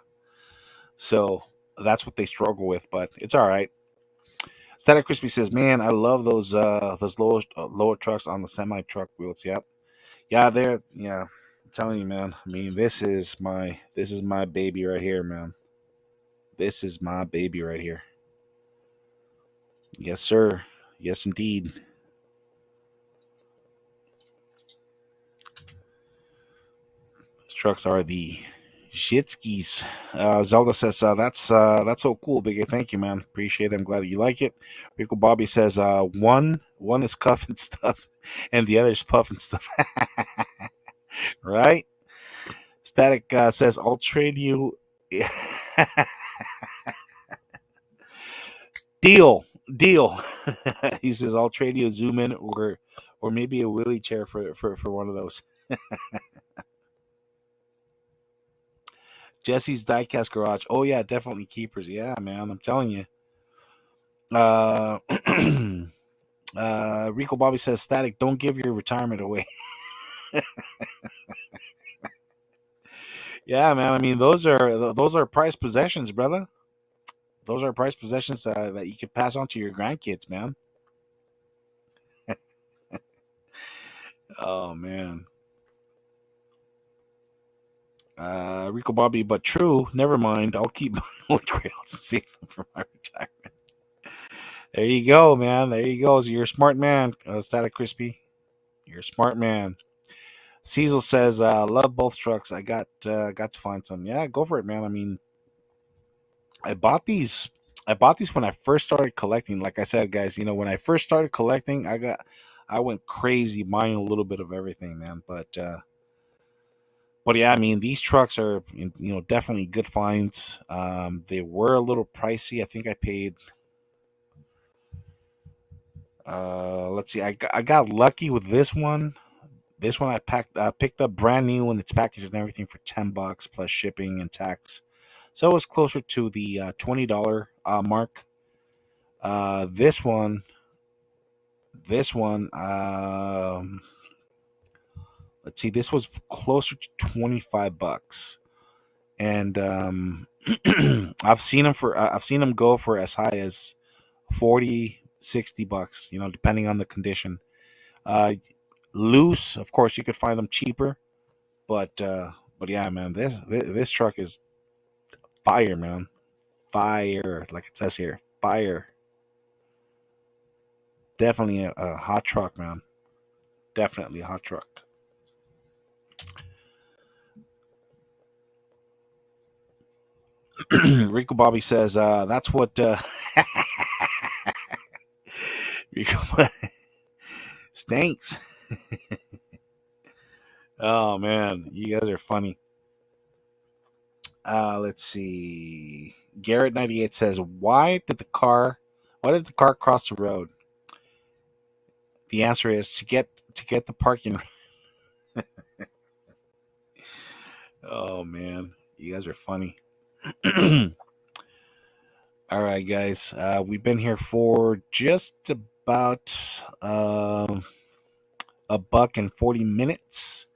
So that's what they struggle with, but it's all right. Static Crispy says, "Man, I love those lower trucks on the semi truck wheels." Yep. Yeah, they're yeah. I'm telling you, man. I mean, this is my baby right here, man. This is my baby right here. Yes, sir. Yes, indeed. These trucks are the Shitskis. Zelda says, that's so cool, Biggie. Thank you, man. Appreciate it. I'm glad you like it. Rico Bobby says, one is cuff and stuff, and the other is puff and stuff. Right? Static says, I'll trade you. Deal. He says, I'll trade you a zoom in or maybe a wheelie chair for one of those. Jesse's Diecast Garage. Oh yeah, definitely keepers. Yeah, man, I'm telling you. Uh, Rico Bobby says, Static, don't give your retirement away. Yeah, man. I mean, those are prized possessions, brother. Those are prized possessions that you can pass on to your grandkids, man. Oh man. Rico Bobby, but true. Never mind. I'll keep my holy grails and save them for my retirement. There you go, man. There you go. So you're a smart man, Static Crispy. You're a smart man. Cecil says, "Love both trucks. I got to find some. Yeah, go for it, man. I mean, I bought these. I bought these when I first started collecting. Like I said, guys, when I first started collecting, I went crazy buying a little bit of everything, man. But yeah, I mean, these trucks are definitely good finds. They were a little pricey. I think I paid. Let's see. I got lucky with this one. This one I picked up brand new and it's packaged and everything for $10 plus shipping and tax. So it was closer to the $20 mark. This one, let's see, this was closer to $25, and I've seen them go for as high as 40, $60. Depending on the condition. Uh, Loose, of course, you could find them cheaper, but yeah, man, this truck is fire, man. Fire, like it says here. Fire. Definitely a hot truck, man. Definitely a hot truck. Rico Bobby says, that's what Rico stinks. Oh man, you guys are funny. Let's see. Garrett98 says, why did the car cross the road? The answer is to get the parking. Oh man, you guys are funny. All right, guys. We've been here for just about a buck and 40 minutes.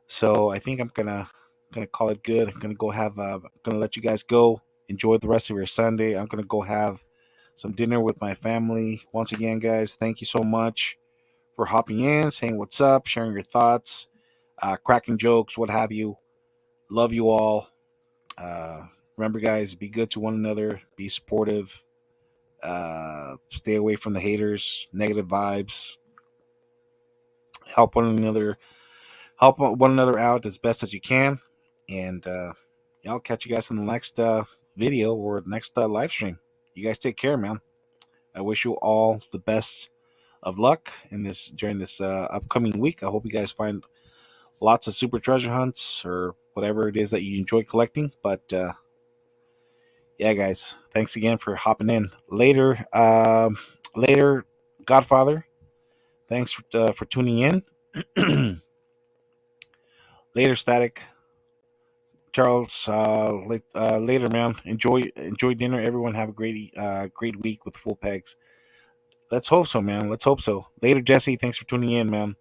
So I think I'm gonna call it good. I'm gonna let you guys go. Enjoy the rest of your Sunday. I'm gonna go have some dinner with my family. Once again, guys, thank you so much for hopping in, saying what's up, sharing your thoughts, cracking jokes, what have you. Love you all. Uh, Remember, guys, be good to one another. Be supportive. Stay away from the haters, negative vibes. Help one another. Help one another out as best as you can. And yeah, I'll catch you guys in the next video or next live stream. You guys take care, man. I wish you all the best of luck during this upcoming week. I hope you guys find lots of super treasure hunts or whatever it is that you enjoy collecting. But yeah, guys, thanks again for hopping in. Later, Godfather. Thanks for tuning in. Later, Static. Charles. Later, man. Enjoy dinner. Everyone have a great week with full pegs. Let's hope so, man. Let's hope so. Later, Jesse. Thanks for tuning in, man.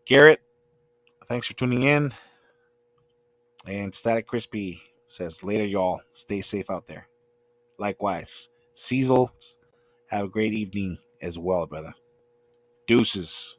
Garrett, thanks for tuning in. And Static Crispy says, later, y'all. Stay safe out there. Likewise. Cecil, have a great evening as well, brother. Deuces.